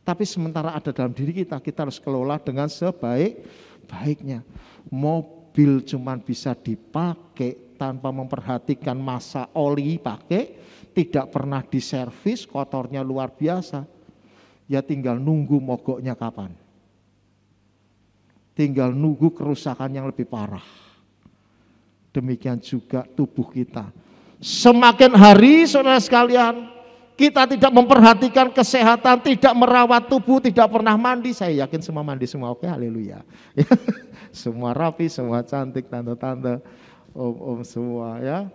Tapi sementara ada dalam diri kita, kita harus kelola dengan sebaik-baiknya. Mobil cuman bisa dipakai tanpa memperhatikan masa oli pakai, tidak pernah diservis, kotornya luar biasa. Ya tinggal nunggu mogoknya kapan. Tinggal nunggu kerusakan yang lebih parah. Demikian juga tubuh kita. Semakin hari saudara sekalian, kita tidak memperhatikan kesehatan, tidak merawat tubuh, tidak pernah mandi. Saya yakin semua mandi semua, oke, haleluya. Semua rapi, semua cantik, tante-tante, om-om semua ya.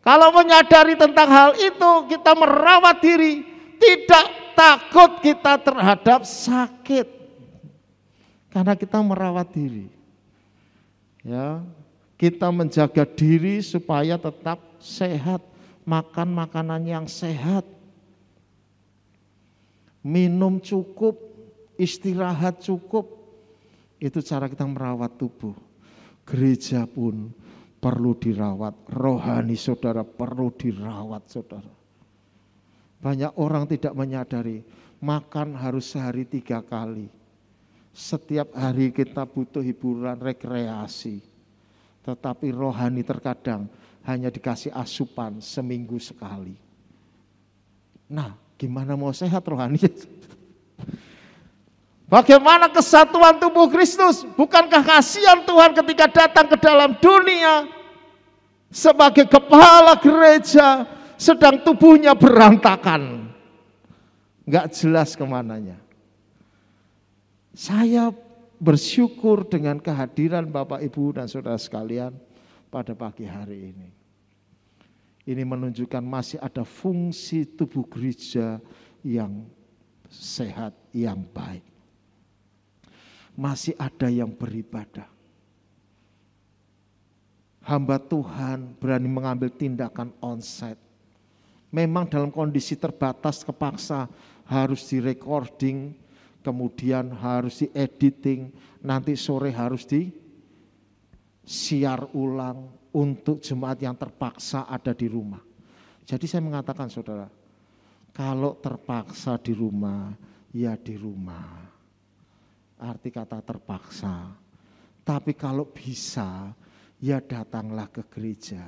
Kalau menyadari tentang hal itu, kita merawat diri, tidak takut kita terhadap sakit. Karena kita merawat diri. Ya, kita menjaga diri supaya tetap sehat. Makan makanan yang sehat, minum cukup, istirahat cukup. Itu cara kita merawat tubuh. Gereja pun perlu dirawat, rohani saudara perlu dirawat saudara. Banyak orang tidak menyadari, makan harus sehari 3 kali. Setiap hari kita butuh hiburan, rekreasi. Tetapi rohani terkadang hanya dikasih asupan seminggu sekali. Nah, gimana mau sehat rohani? Bagaimana kesatuan tubuh Kristus? Bukankah kasihan Tuhan ketika datang ke dalam dunia sebagai kepala gereja, sedang tubuhnya berantakan. Enggak jelas kemananya. Saya bersyukur dengan kehadiran Bapak Ibu dan saudara sekalian pada pagi hari ini. Ini menunjukkan masih ada fungsi tubuh gereja yang sehat, yang baik. Masih ada yang beribadah. Hamba Tuhan berani mengambil tindakan onsite. Memang dalam kondisi terbatas kepaksa harus di-recording, kemudian harus di-editing, nanti sore harus siar ulang untuk jemaat yang terpaksa ada di rumah. Jadi saya mengatakan saudara, kalau terpaksa di rumah, ya di rumah. Arti kata terpaksa. Tapi kalau bisa, ya datanglah ke gereja.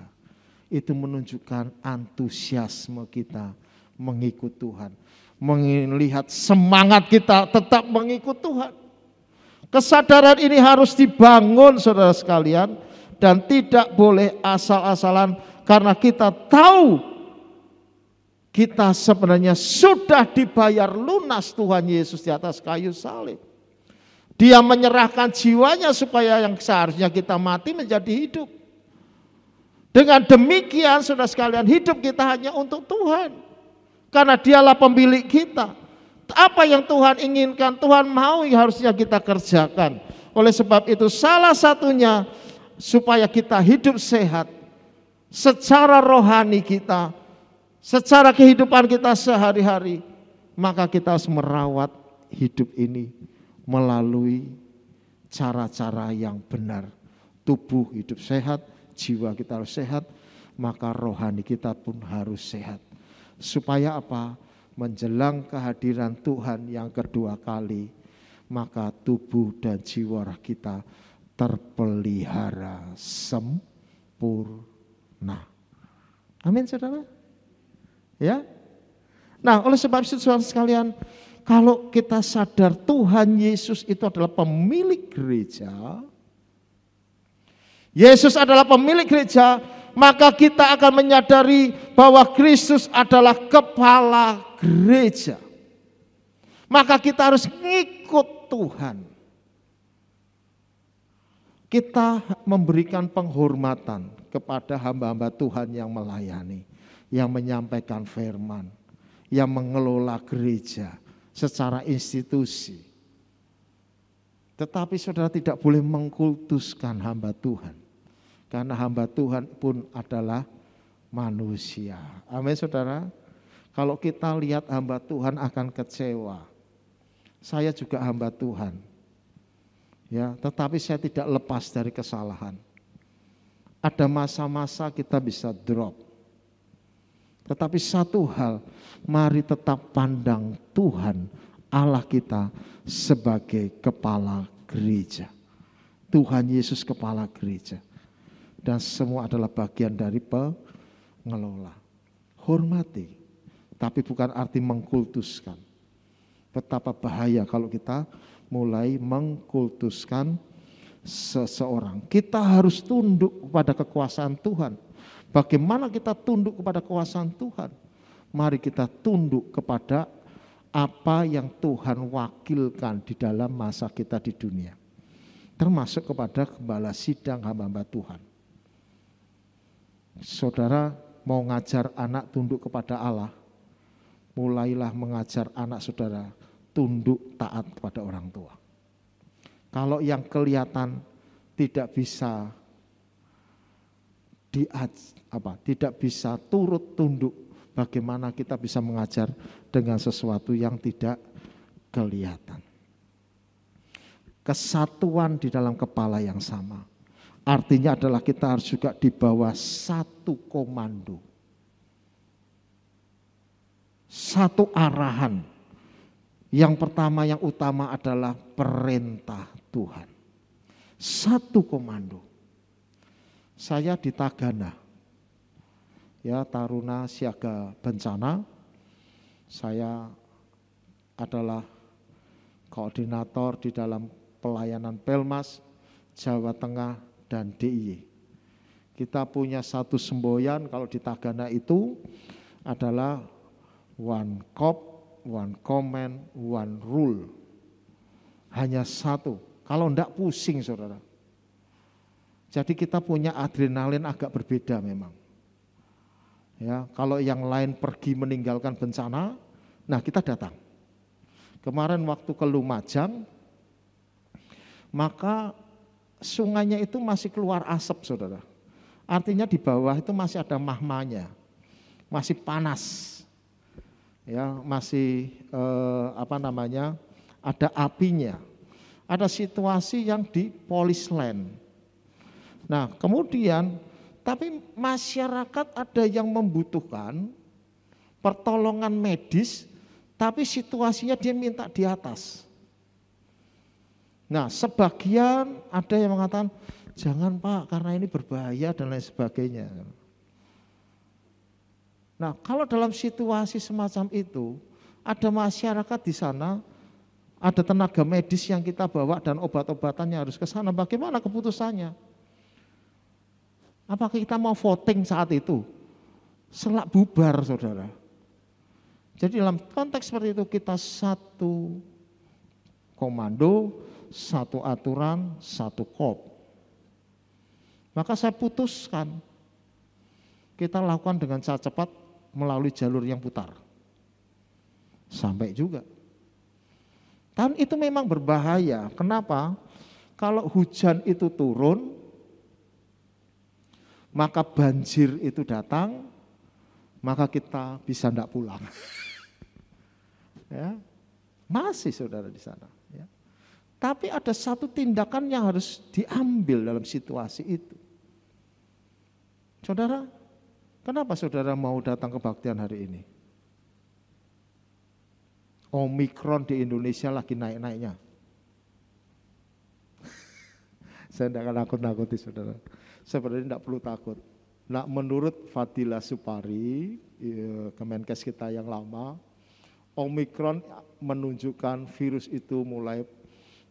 Itu menunjukkan antusiasme kita mengikut Tuhan. Melihat semangat kita tetap mengikut Tuhan. Kesadaran ini harus dibangun saudara sekalian dan tidak boleh asal-asalan karena kita tahu kita sebenarnya sudah dibayar lunas Tuhan Yesus di atas kayu salib. Dia menyerahkan jiwanya supaya yang seharusnya kita mati menjadi hidup. Dengan demikian saudara sekalian hidup kita hanya untuk Tuhan. Karena dialah pemilik kita. Apa yang Tuhan inginkan, Tuhan mau yang harusnya kita kerjakan. Oleh sebab itu salah satunya supaya kita hidup sehat. Secara rohani kita, secara kehidupan kita sehari-hari. Maka kita harus merawat hidup ini melalui cara-cara yang benar. Tubuh hidup sehat, jiwa kita harus sehat, maka rohani kita pun harus sehat. Supaya apa? Menjelang kehadiran Tuhan yang kedua kali, maka tubuh dan jiwa kita terpelihara sempurna. Amin saudara. Ya. Nah oleh sebab itu saudara sekalian, kalau kita sadar Tuhan Yesus itu adalah pemilik gereja, Yesus adalah pemilik gereja, maka kita akan menyadari bahwa Kristus adalah kepala gereja. Maka kita harus ngikut Tuhan. Kita memberikan penghormatan kepada hamba-hamba Tuhan yang melayani, yang menyampaikan firman, yang mengelola gereja secara institusi. Tetapi saudara tidak boleh mengkultuskan hamba Tuhan. Karena hamba Tuhan pun adalah manusia. Amin saudara. Kalau kita lihat hamba Tuhan akan kecewa. Saya juga hamba Tuhan. Ya, tetapi saya tidak lepas dari kesalahan. Ada masa-masa kita bisa drop. Tetapi satu hal, mari tetap pandang Tuhan Allah kita sebagai kepala gereja. Tuhan Yesus kepala gereja. Dan semua adalah bagian dari pengelola. Hormati, tapi bukan arti mengkultuskan. Betapa bahaya kalau kita mulai mengkultuskan seseorang. Kita harus tunduk kepada kekuasaan Tuhan. Bagaimana kita tunduk kepada kekuasaan Tuhan? Mari kita tunduk kepada apa yang Tuhan wakilkan di dalam masa kita di dunia. Termasuk kepada gembala sidang hamba-hamba Tuhan. Saudara mau ngajar anak tunduk kepada Allah, mulailah mengajar anak saudara tunduk taat kepada orang tua. Kalau yang kelihatan tidak bisa tidak bisa turut tunduk, bagaimana kita bisa mengajar dengan sesuatu yang tidak kelihatan. Kesatuan di dalam kepala yang sama. Artinya adalah kita harus juga di bawah satu komando. Satu arahan. Yang pertama yang utama adalah perintah Tuhan. Satu komando. Saya di Tagana. Ya, Taruna Siaga Bencana. Saya adalah koordinator di dalam pelayanan Pelmas, Jawa Tengah dan DIY. Kita punya satu semboyan kalau di Tagana itu adalah one cop, one comment, one rule. Hanya satu. Kalau enggak pusing saudara. Jadi kita punya adrenalin agak berbeda memang. Ya, kalau yang lain pergi meninggalkan bencana, nah kita datang. Kemarin waktu ke Lumajang, maka sungainya itu masih keluar asap saudara. Artinya di bawah itu masih ada mahmanya, masih panas. Ya, masih ada apinya. Ada situasi yang di Police Land. Nah, kemudian tapi masyarakat ada yang membutuhkan pertolongan medis, tapi situasinya dia minta di atas. Nah, sebagian ada yang mengatakan, jangan Pak, karena ini berbahaya dan lain sebagainya. Nah, kalau dalam situasi semacam itu, ada masyarakat di sana, ada tenaga medis yang kita bawa dan obat-obatannya harus ke sana. Bagaimana keputusannya? Apakah kita mau voting saat itu? Selak bubar, saudara. Jadi dalam konteks seperti itu kita satu komando, satu aturan, satu kop. Maka saya putuskan kita lakukan dengan cara cepat melalui jalur yang putar. Sampai juga. Dan itu memang berbahaya. Kenapa? Kalau hujan itu turun, maka banjir itu datang, maka kita bisa tidak pulang. Ya, masih saudara di sana. Ya. Tapi ada satu tindakan yang harus diambil dalam situasi itu. Saudara, kenapa saudara mau datang kebaktian hari ini? Omikron di Indonesia lagi naik-naiknya. Saya tidak akan nakut-nakuti saudara. Sebenarnya tidak perlu takut. Nah, menurut Fadila Supari, Kemenkes kita yang lama, Omikron menunjukkan virus itu mulai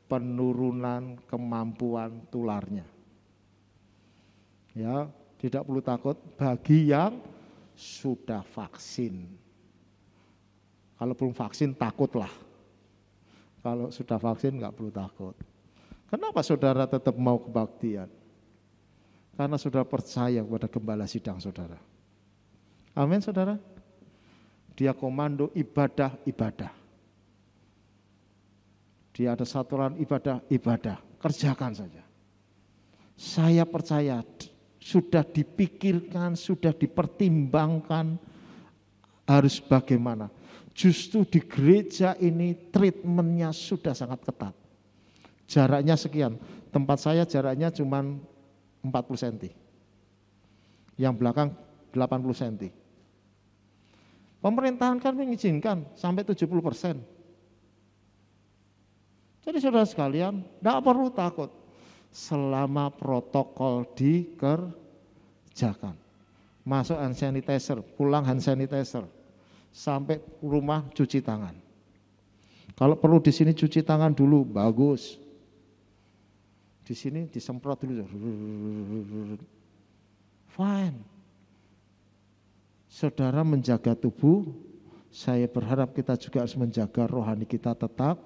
penurunan kemampuan tularnya. Ya, tidak perlu takut bagi yang sudah vaksin. Kalau belum vaksin takutlah. Kalau sudah vaksin nggak perlu takut. Kenapa saudara tetap mau kebaktian? Karena saudara percaya kepada gembala sidang saudara. Amin saudara. Dia komando ibadah-ibadah. Dia ada satuan ibadah-ibadah. Kerjakan saja. Saya percaya sudah dipikirkan, sudah dipertimbangkan harus bagaimana. Justru di gereja ini treatmentnya sudah sangat ketat. Jaraknya sekian. Tempat saya jaraknya cuma 40 cm. Yang belakang 80 cm. Pemerintahan kan mengizinkan sampai 70%. Jadi saudara sekalian, tidak perlu takut selama protokol dikerjakan. Masuk hand sanitizer, pulang hand sanitizer, sampai rumah cuci tangan. Kalau perlu di sini cuci tangan dulu, bagus. Di sini disemprot dulu, fine. Saudara menjaga tubuh, saya berharap kita juga harus menjaga rohani kita tetap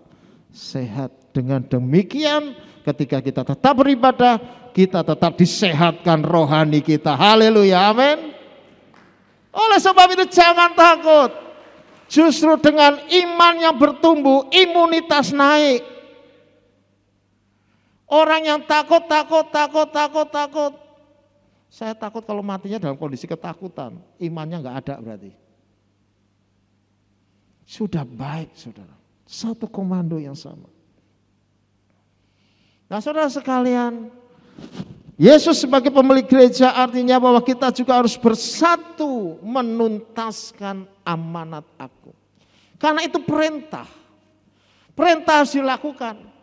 sehat. Dengan demikian ketika kita tetap beribadah, kita tetap disehatkan rohani kita. Haleluya, amin. Oleh sebab itu jangan takut. Justru dengan iman yang bertumbuh, imunitas naik. Orang yang takut. Saya takut kalau matinya dalam kondisi ketakutan. Imannya enggak ada berarti. Sudah baik saudara. Satu komando yang sama. Nah saudara sekalian, Yesus sebagai pemilik gereja artinya bahwa kita juga harus bersatu menuntaskan amanat agung. Karena itu perintah. Perintah harus dilakukan.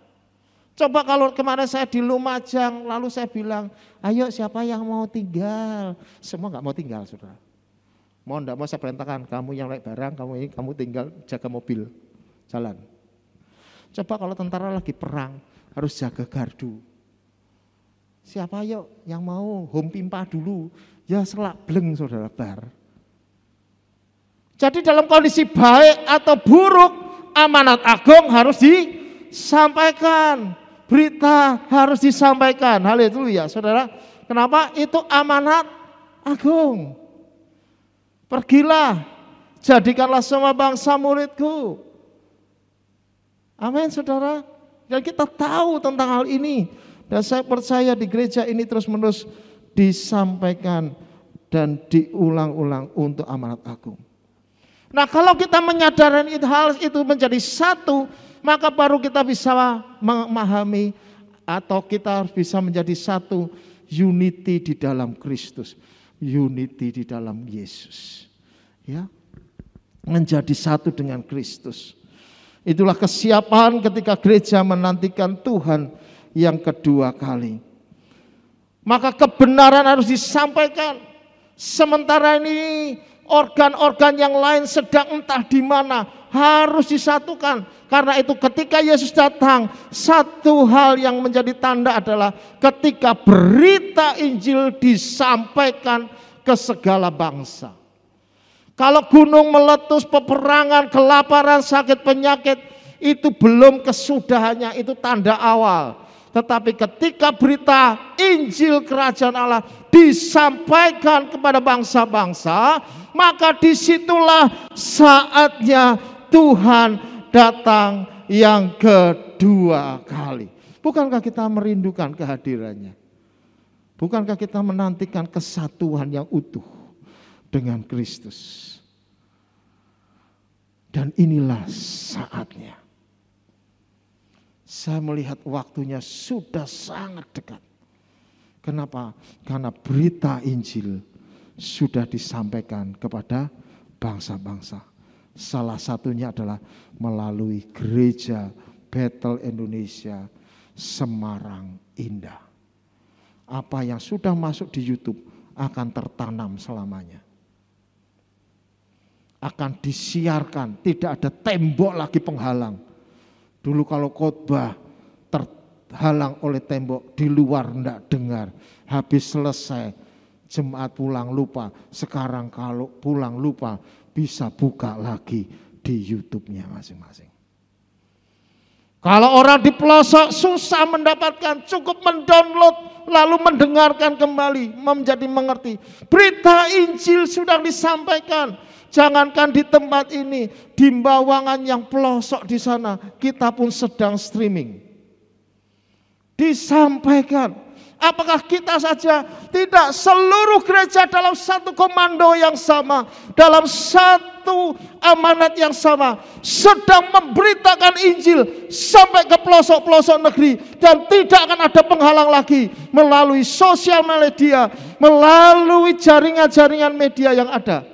Coba kalau kemarin saya di Lumajang, lalu saya bilang, ayo siapa yang mau tinggal? Semua nggak mau tinggal, saudara. Mau enggak mau saya perintahkan, kamu yang naik barang, kamu tinggal jaga mobil, jalan. Coba kalau tentara lagi perang, harus jaga gardu. Siapa yuk yang mau home pimpa dulu? Ya selak bleng saudara bar. Jadi dalam kondisi baik atau buruk, amanat agung harus disampaikan. Berita harus disampaikan. Haleluya saudara. Kenapa? Itu amanat agung. Pergilah, jadikanlah semua bangsa muridku. Amin saudara. Dan kita tahu tentang hal ini. Dan saya percaya di gereja ini terus menerus disampaikan dan diulang-ulang untuk amanat agung. Nah kalau kita menyadari hal itu menjadi satu, maka baru kita bisa memahami atau kita bisa menjadi satu, unity di dalam Kristus, unity di dalam Yesus. Ya, menjadi satu dengan Kristus. Itulah kesiapan ketika gereja menantikan Tuhan yang kedua kali. Maka kebenaran harus disampaikan. Sementara ini organ-organ yang lain sedang entah di mana harus disatukan. Karena itu ketika Yesus datang, satu hal yang menjadi tanda adalah ketika berita Injil disampaikan ke segala bangsa. Kalau gunung meletus, peperangan, kelaparan, sakit, penyakit, itu belum kesudahannya, itu tanda awal. Tetapi ketika berita Injil Kerajaan Allah disampaikan kepada bangsa-bangsa, maka disitulah saatnya Tuhan datang yang kedua kali. Bukankah kita merindukan kehadirannya? Bukankah kita menantikan kesatuan yang utuh dengan Kristus? Dan inilah saatnya. Saya melihat waktunya sudah sangat dekat. Kenapa? Karena berita Injil sudah disampaikan kepada bangsa-bangsa. Salah satunya adalah melalui gereja Bethel Indonesia Semarang Indah. Apa yang sudah masuk di YouTube akan tertanam selamanya. Akan disiarkan, tidak ada tembok lagi penghalang. Dulu kalau khotbah terhalang oleh tembok, di luar enggak dengar. Habis selesai, jemaat pulang lupa. Sekarang kalau pulang lupa, bisa buka lagi di YouTube-nya masing-masing. Kalau orang di pelosok susah mendapatkan, cukup mendownload lalu mendengarkan kembali, menjadi mengerti. Berita Injil sudah disampaikan. Jangankan di tempat ini, di bawangan yang pelosok di sana, kita pun sedang streaming. Disampaikan. Apakah kita saja? Tidak, seluruh gereja dalam satu komando yang sama, dalam satu amanat yang sama, sedang memberitakan Injil sampai ke pelosok-pelosok negeri, dan tidak akan ada penghalang lagi melalui sosial media, melalui jaringan-jaringan media yang ada.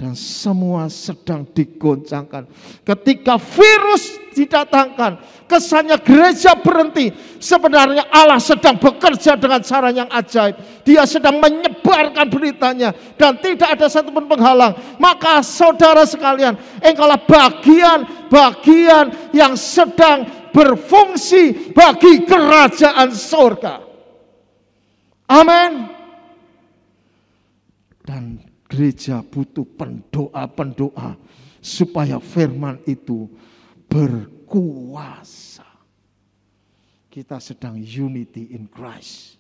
Dan semua sedang digoncangkan. Ketika virus didatangkan, kesannya gereja berhenti. Sebenarnya Allah sedang bekerja dengan cara yang ajaib. Dia sedang menyebarkan beritanya dan tidak ada satupun penghalang. Maka saudara sekalian, engkaulah bagian-bagian yang sedang berfungsi bagi kerajaan surga. Amin. Dan gereja butuh pendoa-pendoa supaya firman itu berkuasa. Kita sedang unity in Christ.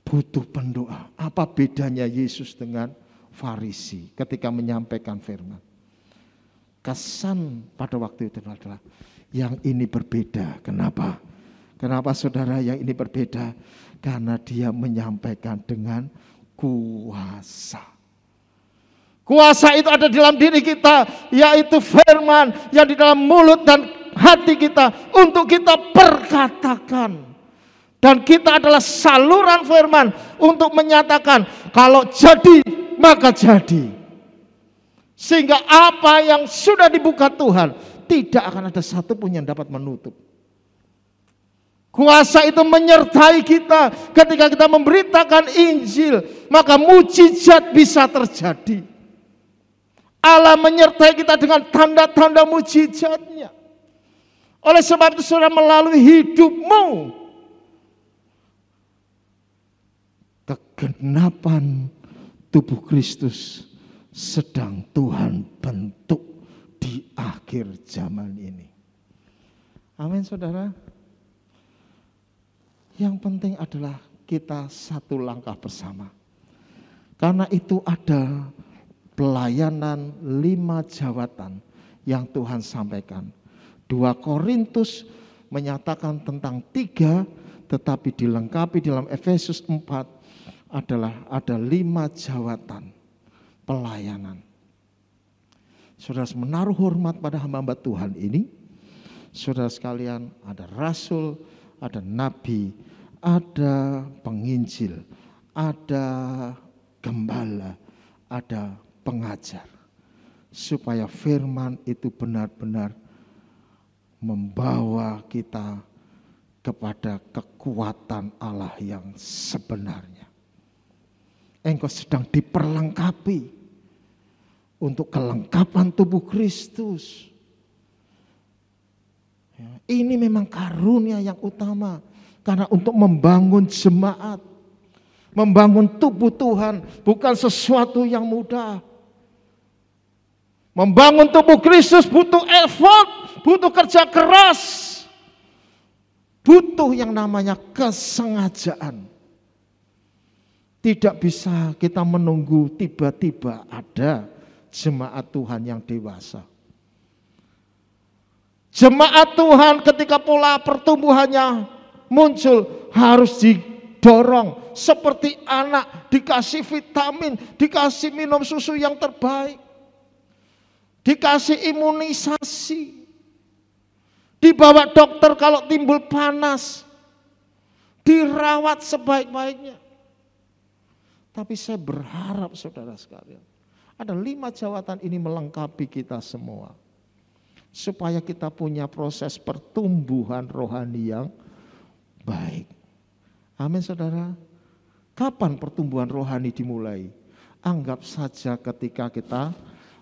Butuh pendoa. Apa bedanya Yesus dengan Farisi ketika menyampaikan firman? Kesan pada waktu itu adalah yang ini berbeda. Kenapa? Kenapa saudara yang ini berbeda? Karena dia menyampaikan dengan kuasa. Kuasa itu ada di dalam diri kita, yaitu firman yang di dalam mulut dan hati kita untuk kita perkatakan. Dan kita adalah saluran firman untuk menyatakan kalau jadi maka jadi. Sehingga apa yang sudah dibuka Tuhan tidak akan ada satupun yang dapat menutup. Kuasa itu menyertai kita ketika kita memberitakan Injil, maka mujizat bisa terjadi. Allah menyertai kita dengan tanda-tanda mujizatnya. Oleh sebab itu saudara, melalui hidupmu, kegenapan tubuh Kristus sedang Tuhan bentuk di akhir zaman ini. Amin saudara. Yang penting adalah kita satu langkah bersama. Karena itu ada pelayanan 5 jawatan yang Tuhan sampaikan. 2 Korintus menyatakan tentang 3, tetapi dilengkapi dalam Efesus 4 adalah ada 5 jawatan pelayanan. Saudara menaruh hormat pada hamba Tuhan ini. Saudara sekalian, ada rasul, ada nabi, ada penginjil, ada gembala, ada pengajar. Supaya firman itu benar-benar membawa kita kepada kekuatan Allah yang sebenarnya. Engkau sedang diperlengkapi untuk kelengkapan tubuh Kristus. Ini memang karunia yang utama. Karena untuk membangun jemaat, membangun tubuh Tuhan bukan sesuatu yang mudah. Membangun tubuh Kristus butuh effort, butuh kerja keras. Butuh yang namanya kesengajaan. Tidak bisa kita menunggu tiba-tiba ada jemaat Tuhan yang dewasa. Jemaat Tuhan ketika pola pertumbuhannya muncul harus didorong seperti anak, dikasih vitamin, dikasih minum susu yang terbaik, dikasih imunisasi, dibawa dokter kalau timbul panas, dirawat sebaik-baiknya. Tapi saya berharap saudara sekalian, ada 5 jawatan ini melengkapi kita semua. Supaya kita punya proses pertumbuhan rohani yang baik. Amin saudara. Kapan pertumbuhan rohani dimulai? Anggap saja ketika kita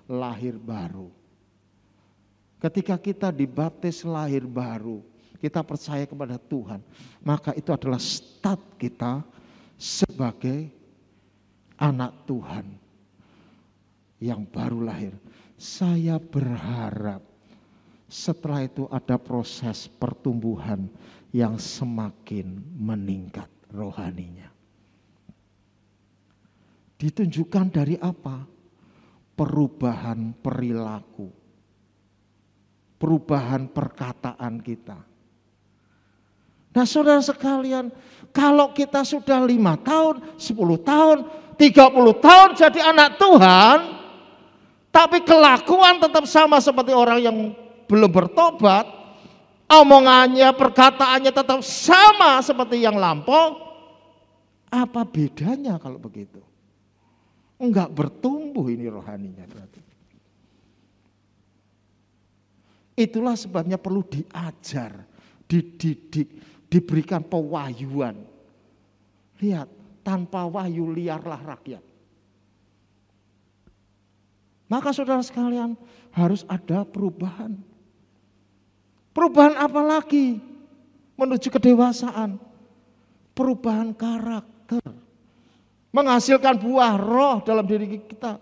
lahir baru. Ketika kita dibaptis lahir baru, kita percaya kepada Tuhan, maka itu adalah start kita sebagai anak Tuhan yang baru lahir. Saya berharap setelah itu ada proses pertumbuhan yang semakin meningkat rohaninya. Ditunjukkan dari apa? Perubahan perilaku, perubahan perkataan kita. Nah saudara sekalian, kalau kita sudah 5 tahun, 10 tahun, 30 tahun jadi anak Tuhan, tapi kelakuan tetap sama seperti orang yang belum bertobat, omongannya, perkataannya tetap sama seperti yang lampau, apa bedanya kalau begitu? Enggak bertumbuh ini rohaninya berarti. Itulah sebabnya perlu diajar, dididik, diberikan pewahyuan. Lihat, tanpa wahyu liarlah rakyat. Maka saudara sekalian harus ada perubahan. Perubahan apa lagi? Menuju kedewasaan. Perubahan karakter. Menghasilkan buah roh dalam diri kita.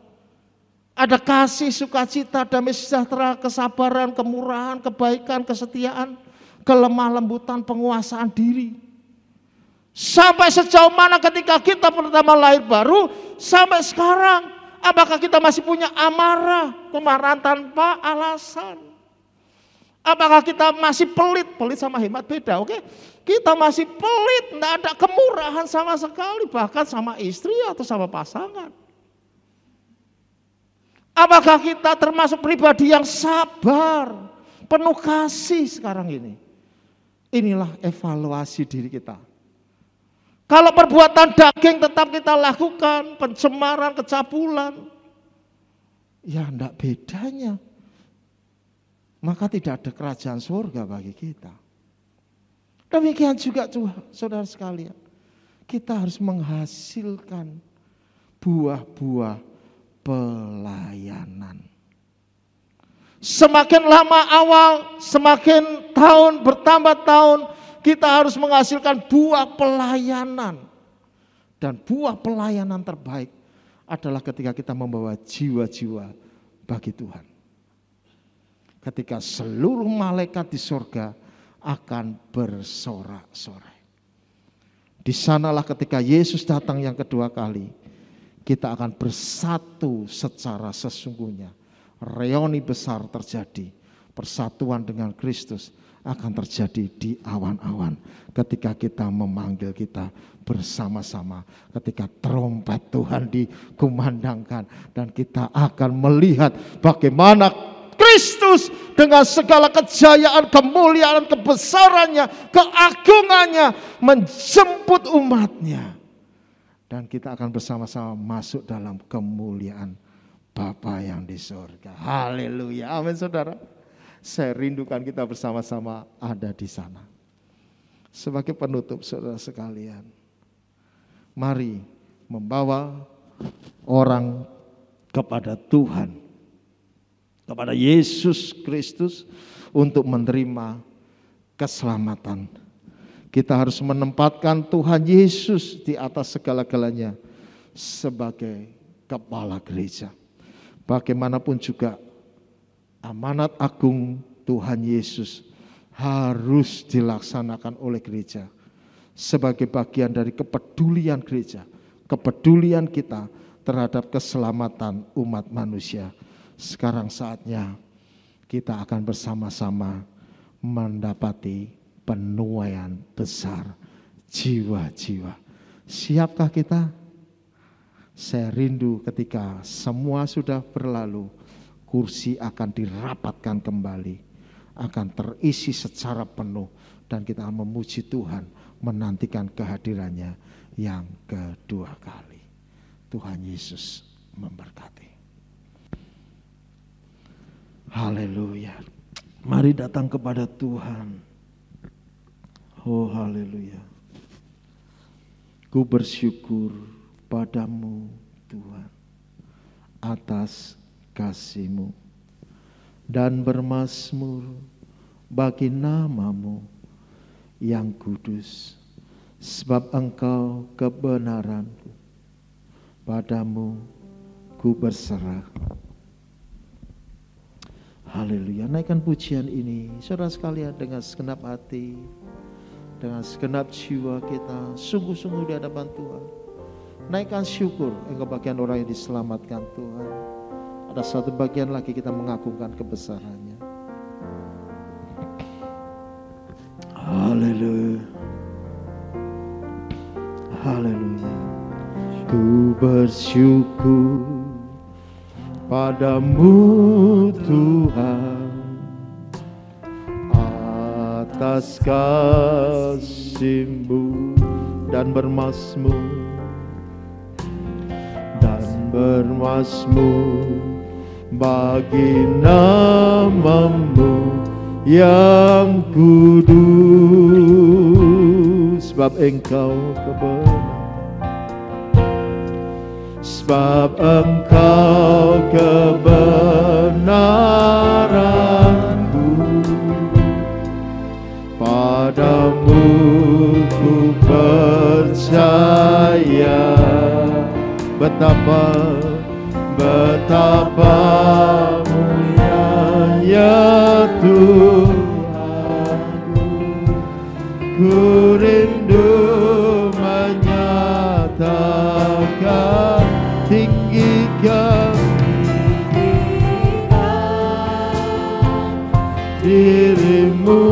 Ada kasih, sukacita, damai sejahtera, kesabaran, kemurahan, kebaikan, kesetiaan, kelemah lembutan, penguasaan diri. Sampai sejauh mana ketika kita pertama lahir baru, sampai sekarang, apakah kita masih punya amarah, kemarahan tanpa alasan? Apakah kita masih pelit sama hemat beda, oke? Kita masih pelit, tidak ada kemurahan sama sekali, bahkan sama istri atau sama pasangan. Apakah kita termasuk pribadi yang sabar, penuh kasih sekarang ini? Inilah evaluasi diri kita. Kalau perbuatan daging tetap kita lakukan, pencemaran, kecabulan, ya tidak bedanya. Maka tidak ada kerajaan surga bagi kita. Demikian juga saudara sekalian, kita harus menghasilkan buah-buah pelayanan. Semakin lama awal, semakin tahun bertambah tahun, kita harus menghasilkan buah pelayanan. Dan buah pelayanan terbaik adalah ketika kita membawa jiwa-jiwa bagi Tuhan. Ketika seluruh malaikat di surga akan bersorak-sorai. Di sanalah ketika Yesus datang yang kedua kali, kita akan bersatu secara sesungguhnya. Reuni besar terjadi, persatuan dengan Kristus akan terjadi di awan-awan. Ketika kita memanggil kita bersama-sama, ketika trompet Tuhan dikumandangkan, dan kita akan melihat bagaimana Kristus dengan segala kejayaan, kemuliaan, kebesarannya, keagungannya menjemput umatnya. Dan kita akan bersama-sama masuk dalam kemuliaan Bapa yang di surga. Haleluya. Amin saudara. Saya rindukan kita bersama-sama ada di sana. Sebagai penutup saudara sekalian, mari membawa orang kepada Tuhan, kepada Yesus Kristus untuk menerima keselamatan. Kita harus menempatkan Tuhan Yesus di atas segala-galanya sebagai kepala gereja. Bagaimanapun juga amanat agung Tuhan Yesus harus dilaksanakan oleh gereja sebagai bagian dari kepedulian gereja, kepedulian kita terhadap keselamatan umat manusia. Sekarang saatnya kita akan bersama-sama mendapati penuaian besar jiwa-jiwa. Siapkah kita? Saya rindu ketika semua sudah berlalu, kursi akan dirapatkan kembali, akan terisi secara penuh, dan kita akan memuji Tuhan, menantikan kehadirannya yang kedua kali. Tuhan Yesus memberkati. Haleluya. Mari datang kepada Tuhan. Oh haleluya. Ku bersyukur padamu Tuhan atas kasih-Mu dan bermazmur bagi nama-Mu yang kudus, sebab Engkau kebenaranku. Padamu ku berserah. Haleluya. Naikkan pujian ini saudara sekalian dengan segenap hati, dengan segenap jiwa kita sungguh-sungguh di hadapan Tuhan. Naikkan syukur, engkau bagian orang yang diselamatkan Tuhan. Ada satu bagian lagi kita mengagungkan kebesarannya. Haleluya. Haleluya. Ku bersyukur padamu Tuhan atas kasih-Mu dan bermazmur bagi nama-Mu yang kudus, sebab Engkau kebenaranku. Padamu ku percaya. Betapa mulianya Tuhanku. Ku rindu menyatakan tinggikan diri-Mu,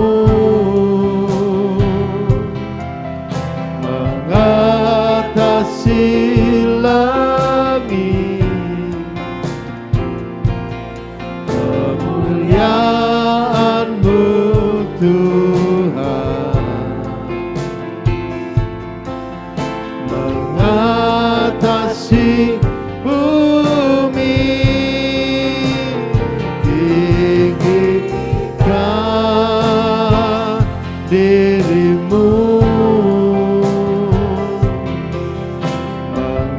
mengatasi langit, kemuliaan-Mu Tuhan, mengatasi bumi, tinggikan diri-Mu,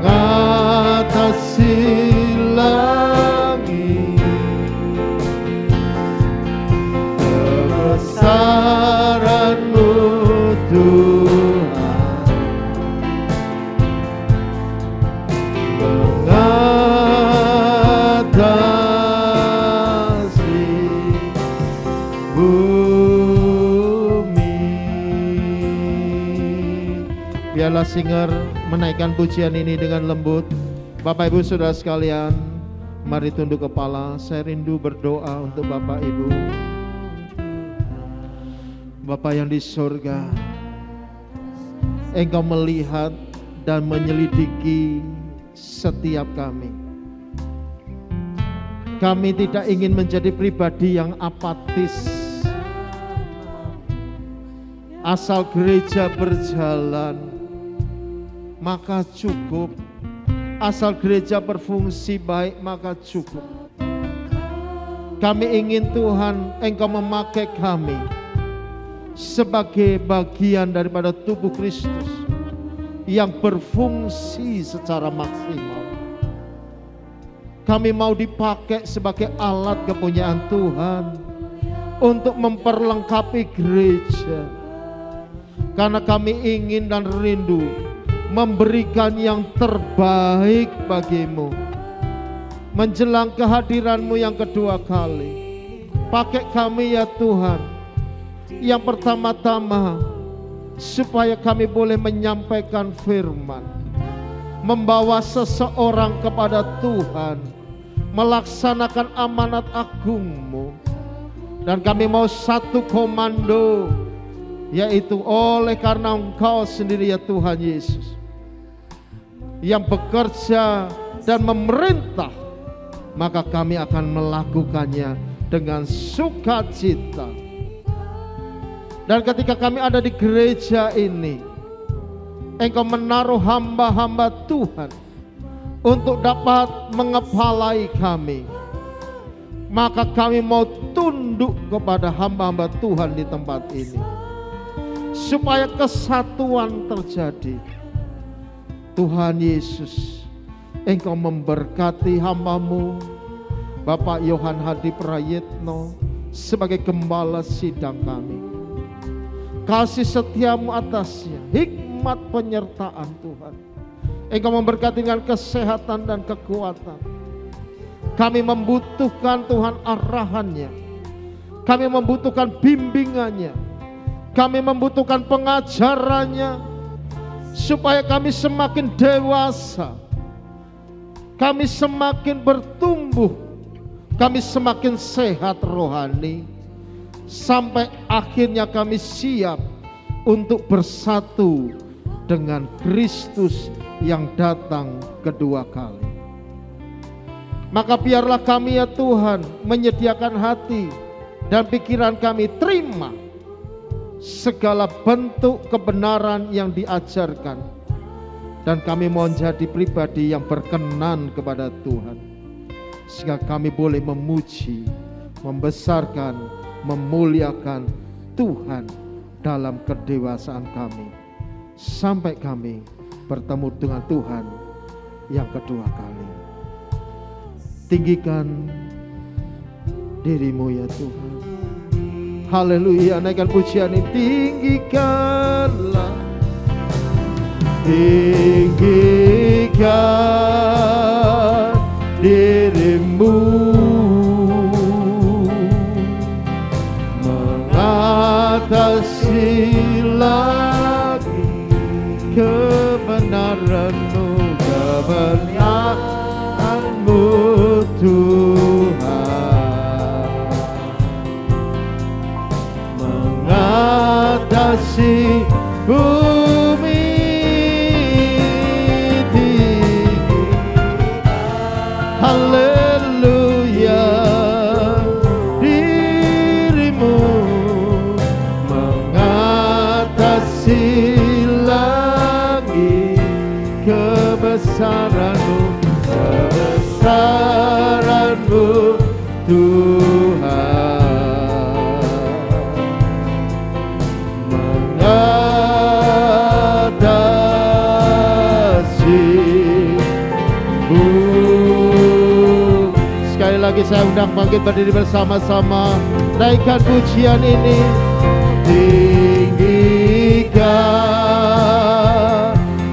mengatasi langit, kebesaran-Mu Tuhan, mengatasi bumi. Biarlah singer menaikkan pujian ini dengan lembut. Bapak Ibu Saudara sekalian, mari tunduk kepala. Saya rindu berdoa untuk Bapak Ibu. Bapa yang di surga, Engkau melihat dan menyelidiki setiap kami. Kami tidak ingin menjadi pribadi yang apatis. Asal gereja berjalan, maka cukup. Asal gereja berfungsi baik, maka cukup. Kami ingin Tuhan, Engkau memakai kami sebagai bagian daripada tubuh Kristus yang berfungsi secara maksimal. Kami mau dipakai sebagai alat kepunyaan Tuhan untuk memperlengkapi gereja, karena kami ingin dan rindu memberikan yang terbaik bagimu menjelang kehadiran-Mu yang kedua kali. Pakai kami ya Tuhan, yang pertama-tama supaya kami boleh menyampaikan firman, membawa seseorang kepada Tuhan, melaksanakan amanat agung-Mu. Dan kami mau satu komando, yaitu oleh karena Engkau sendiri ya Tuhan Yesus yang bekerja dan memerintah, maka kami akan melakukannya dengan sukacita. Dan ketika kami ada di gereja ini, Engkau menaruh hamba-hamba Tuhan untuk dapat mengepalai kami, maka kami mau tunduk kepada hamba-hamba Tuhan di tempat ini. supaya kesatuan terjadi. Tuhan Yesus, Engkau memberkati hamba-Mu Bapak Yohan Hadi Prayitno sebagai gembala sidang kami. Kasih setia-Mu atasnya, hikmat penyertaan Tuhan. Engkau memberkati dengan kesehatan dan kekuatan. Kami membutuhkan Tuhan arahannya. Kami membutuhkan bimbingannya. Kami membutuhkan pengajarannya. Supaya kami semakin dewasa. Kami semakin bertumbuh. Kami semakin sehat rohani. Sampai akhirnya kami siap untuk bersatu dengan Kristus yang datang kedua kali. Maka biarlah kami ya Tuhan menyediakan hati dan pikiran kami terima segala bentuk kebenaran yang diajarkan. Dan kami mau jadi pribadi yang berkenan kepada Tuhan. Sehingga kami boleh memuji, membesarkan, memuliakan Tuhan dalam kedewasaan kami. Sampai kami bertemu dengan Tuhan yang kedua kali. Tinggikan diri-Mu ya Tuhan. Haleluya, naikkan pujian ini. Tinggikanlah, tinggikan diri-Mu, mengatasi lagi kebenaran-Mu, kebenaran-Mu Tuhan, mengatasi bumi tinggi. Haleluya, diri-Mu mengatasi lagi kebesaran-Mu, kebesaran-Mu Tuhan, mengatasi bumi. Sekali lagi saya undang bangkit berdiri bersama-sama, naikkan pujian ini. Tinggikan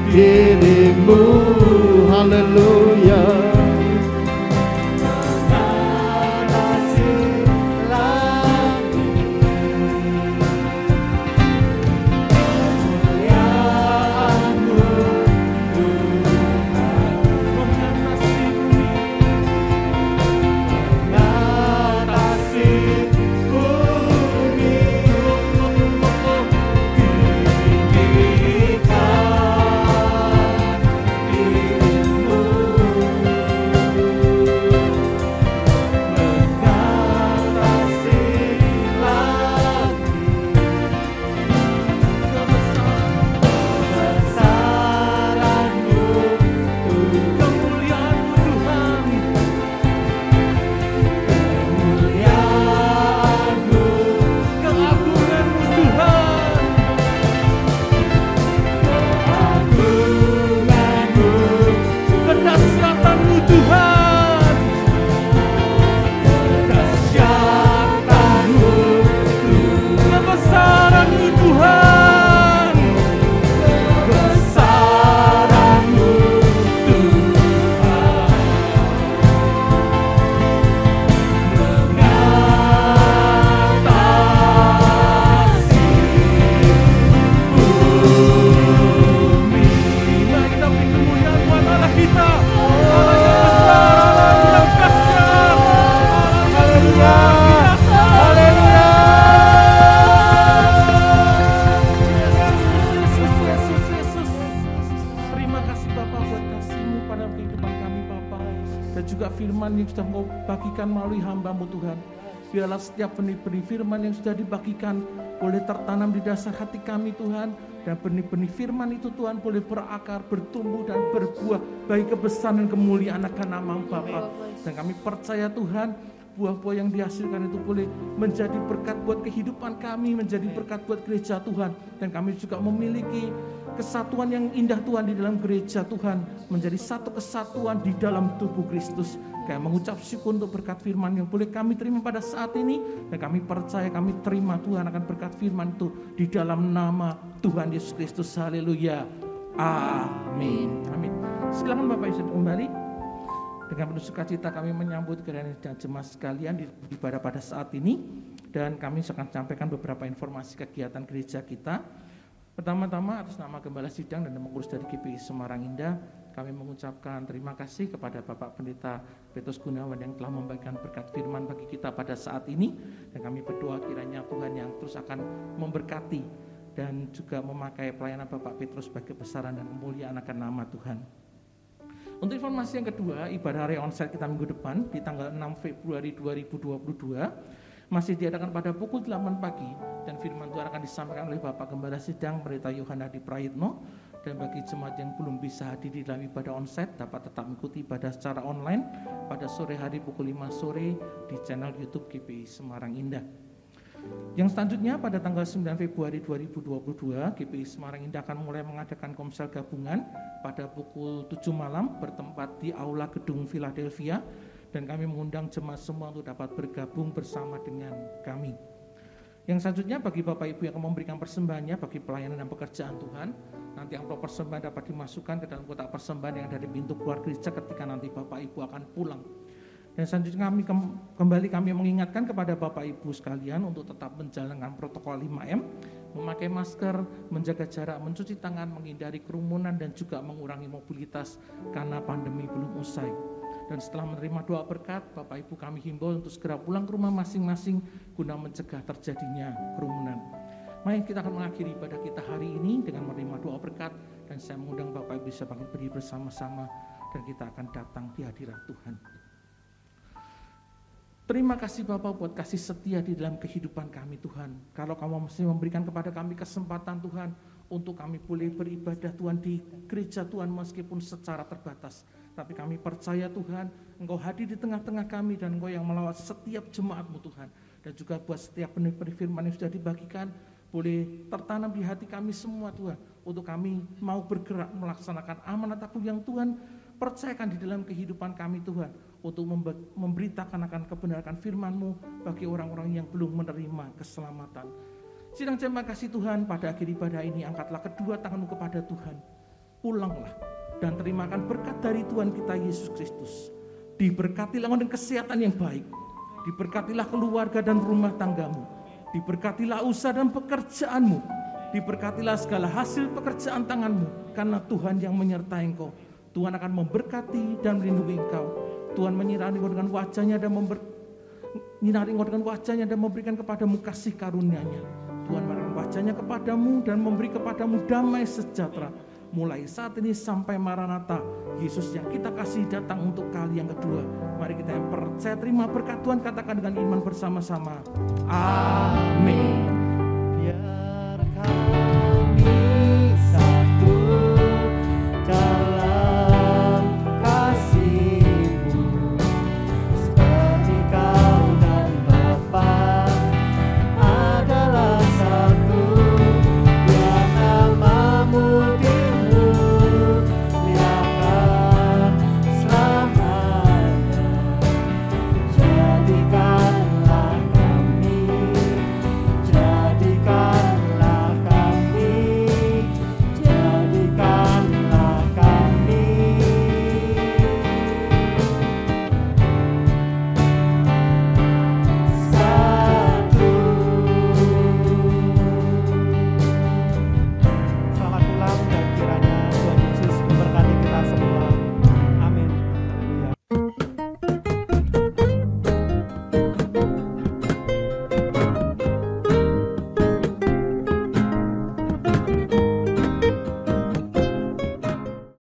diri-Mu, haleluya, mengatasi lagi kemuliaan-Mu Tuhan, mengatasi bumi, firman yang sudah Engkau bagikan melalui hamba-Mu Tuhan. Biarlah setiap benih-benih firman yang sudah dibagikan boleh tertanam di dasar hati kami Tuhan. Dan benih-benih firman itu Tuhan boleh berakar, bertumbuh dan berbuah bagi kebesaran dan kemuliaan akan nama Bapa. Dan kami percaya Tuhan, buah-buah yang dihasilkan itu boleh menjadi berkat buat kehidupan kami, menjadi berkat buat gereja Tuhan. Dan kami juga memiliki kesatuan yang indah Tuhan di dalam gereja Tuhan, menjadi satu kesatuan di dalam tubuh Kristus. Kami mengucap syukur untuk berkat firman yang boleh kami terima pada saat ini, dan kami percaya kami terima Tuhan akan berkat firman itu di dalam nama Tuhan Yesus Kristus. Haleluya. Amin. Amin. Silakan Bapak Ibu kembali. Dengan penuh sukacita kami menyambut kedatangan dan jemaat sekalian di ibadah pada saat ini, dan kami akan sampaikan beberapa informasi kegiatan gereja kita. Pertama-tama atas nama Gembala Sidang dan pengurus dari GPI Semarang Indah, kami mengucapkan terima kasih kepada Bapak Pendeta Petrus Gunawan yang telah membagikan berkat firman bagi kita pada saat ini, dan kami berdoa kiranya Tuhan yang terus akan memberkati dan juga memakai pelayanan Bapak Petrus bagi kebesaran dan kemuliaan akan nama Tuhan. Untuk informasi yang kedua, ibadah hari onsite kita minggu depan di tanggal 6 Februari 2022 masih diadakan pada pukul 8 pagi, dan firman Tuhan akan disampaikan oleh Bapak Gembala Sidang Pendeta Yohana Di Prayitno. Dan bagi jemaat yang belum bisa hadir di dalam ibadah onsite dapat tetap mengikuti ibadah secara online pada sore hari pukul 5 sore di channel YouTube GPI Semarang Indah. Yang selanjutnya pada tanggal 9 Februari 2022 GPI Semarang Indah akan mulai mengadakan komsel gabungan pada pukul 7 malam bertempat di Aula Gedung Philadelphia, dan kami mengundang jemaat semua untuk dapat bergabung bersama dengan kami. Yang selanjutnya bagi Bapak Ibu yang akan memberikan persembahannya bagi pelayanan dan pekerjaan Tuhan, nanti amplop persembahan dapat dimasukkan ke dalam kotak persembahan yang ada di pintu keluar gereja ketika nanti Bapak Ibu akan pulang. Dan selanjutnya kami mengingatkan kepada Bapak Ibu sekalian untuk tetap menjalankan protokol 5M, memakai masker, menjaga jarak, mencuci tangan, menghindari kerumunan, dan juga mengurangi mobilitas karena pandemi belum usai. Dan setelah menerima doa berkat, Bapak Ibu kami himbau untuk segera pulang ke rumah masing-masing guna mencegah terjadinya kerumunan. Mari kita akan mengakhiri ibadah kita hari ini dengan menerima doa berkat, dan saya mengundang Bapak Ibu bisa berdiri bersama-sama dan kita akan datang di hadirat Tuhan. Terima kasih Bapak buat kasih setia di dalam kehidupan kami Tuhan. Kalau kamu masih memberikan kepada kami kesempatan Tuhan untuk kami boleh beribadah Tuhan di gereja Tuhan meskipun secara terbatas. Tapi kami percaya Tuhan, Engkau hadir di tengah-tengah kami dan Engkau yang melawat setiap jemaat-Mu Tuhan. Dan juga buat setiap benih-benih firman yang sudah dibagikan, boleh tertanam di hati kami semua Tuhan. Untuk kami mau bergerak melaksanakan amanat Aku yang Tuhan percayakan di dalam kehidupan kami Tuhan, untuk memberitakan akan kebenaran firman-Mu bagi orang-orang yang belum menerima keselamatan. Sidang terima kasih Tuhan, pada akhir ibadah ini angkatlah kedua tangan-Mu kepada Tuhan. Pulanglah dan terimakan berkat dari Tuhan kita Yesus Kristus. Diberkatilah dengan kesehatan yang baik, diberkatilah keluarga dan rumah tanggamu, diberkatilah usaha dan pekerjaanmu, diberkatilah segala hasil pekerjaan tanganmu, karena Tuhan yang menyertai engkau. Tuhan akan memberkati dan melindungi engkau. Tuhan menyinari engkau dengan wajahnya dan memberikan kepadamu kasih karunia-Nya. Tuhan menyerahkan wajahnya kepadamu dan memberi kepadamu damai sejahtera. Mulai saat ini sampai Maranatha, Yesus yang kita kasih datang untuk kali yang kedua. Mari kita yang percaya terima berkat Tuhan katakan dengan iman bersama-sama. Amin.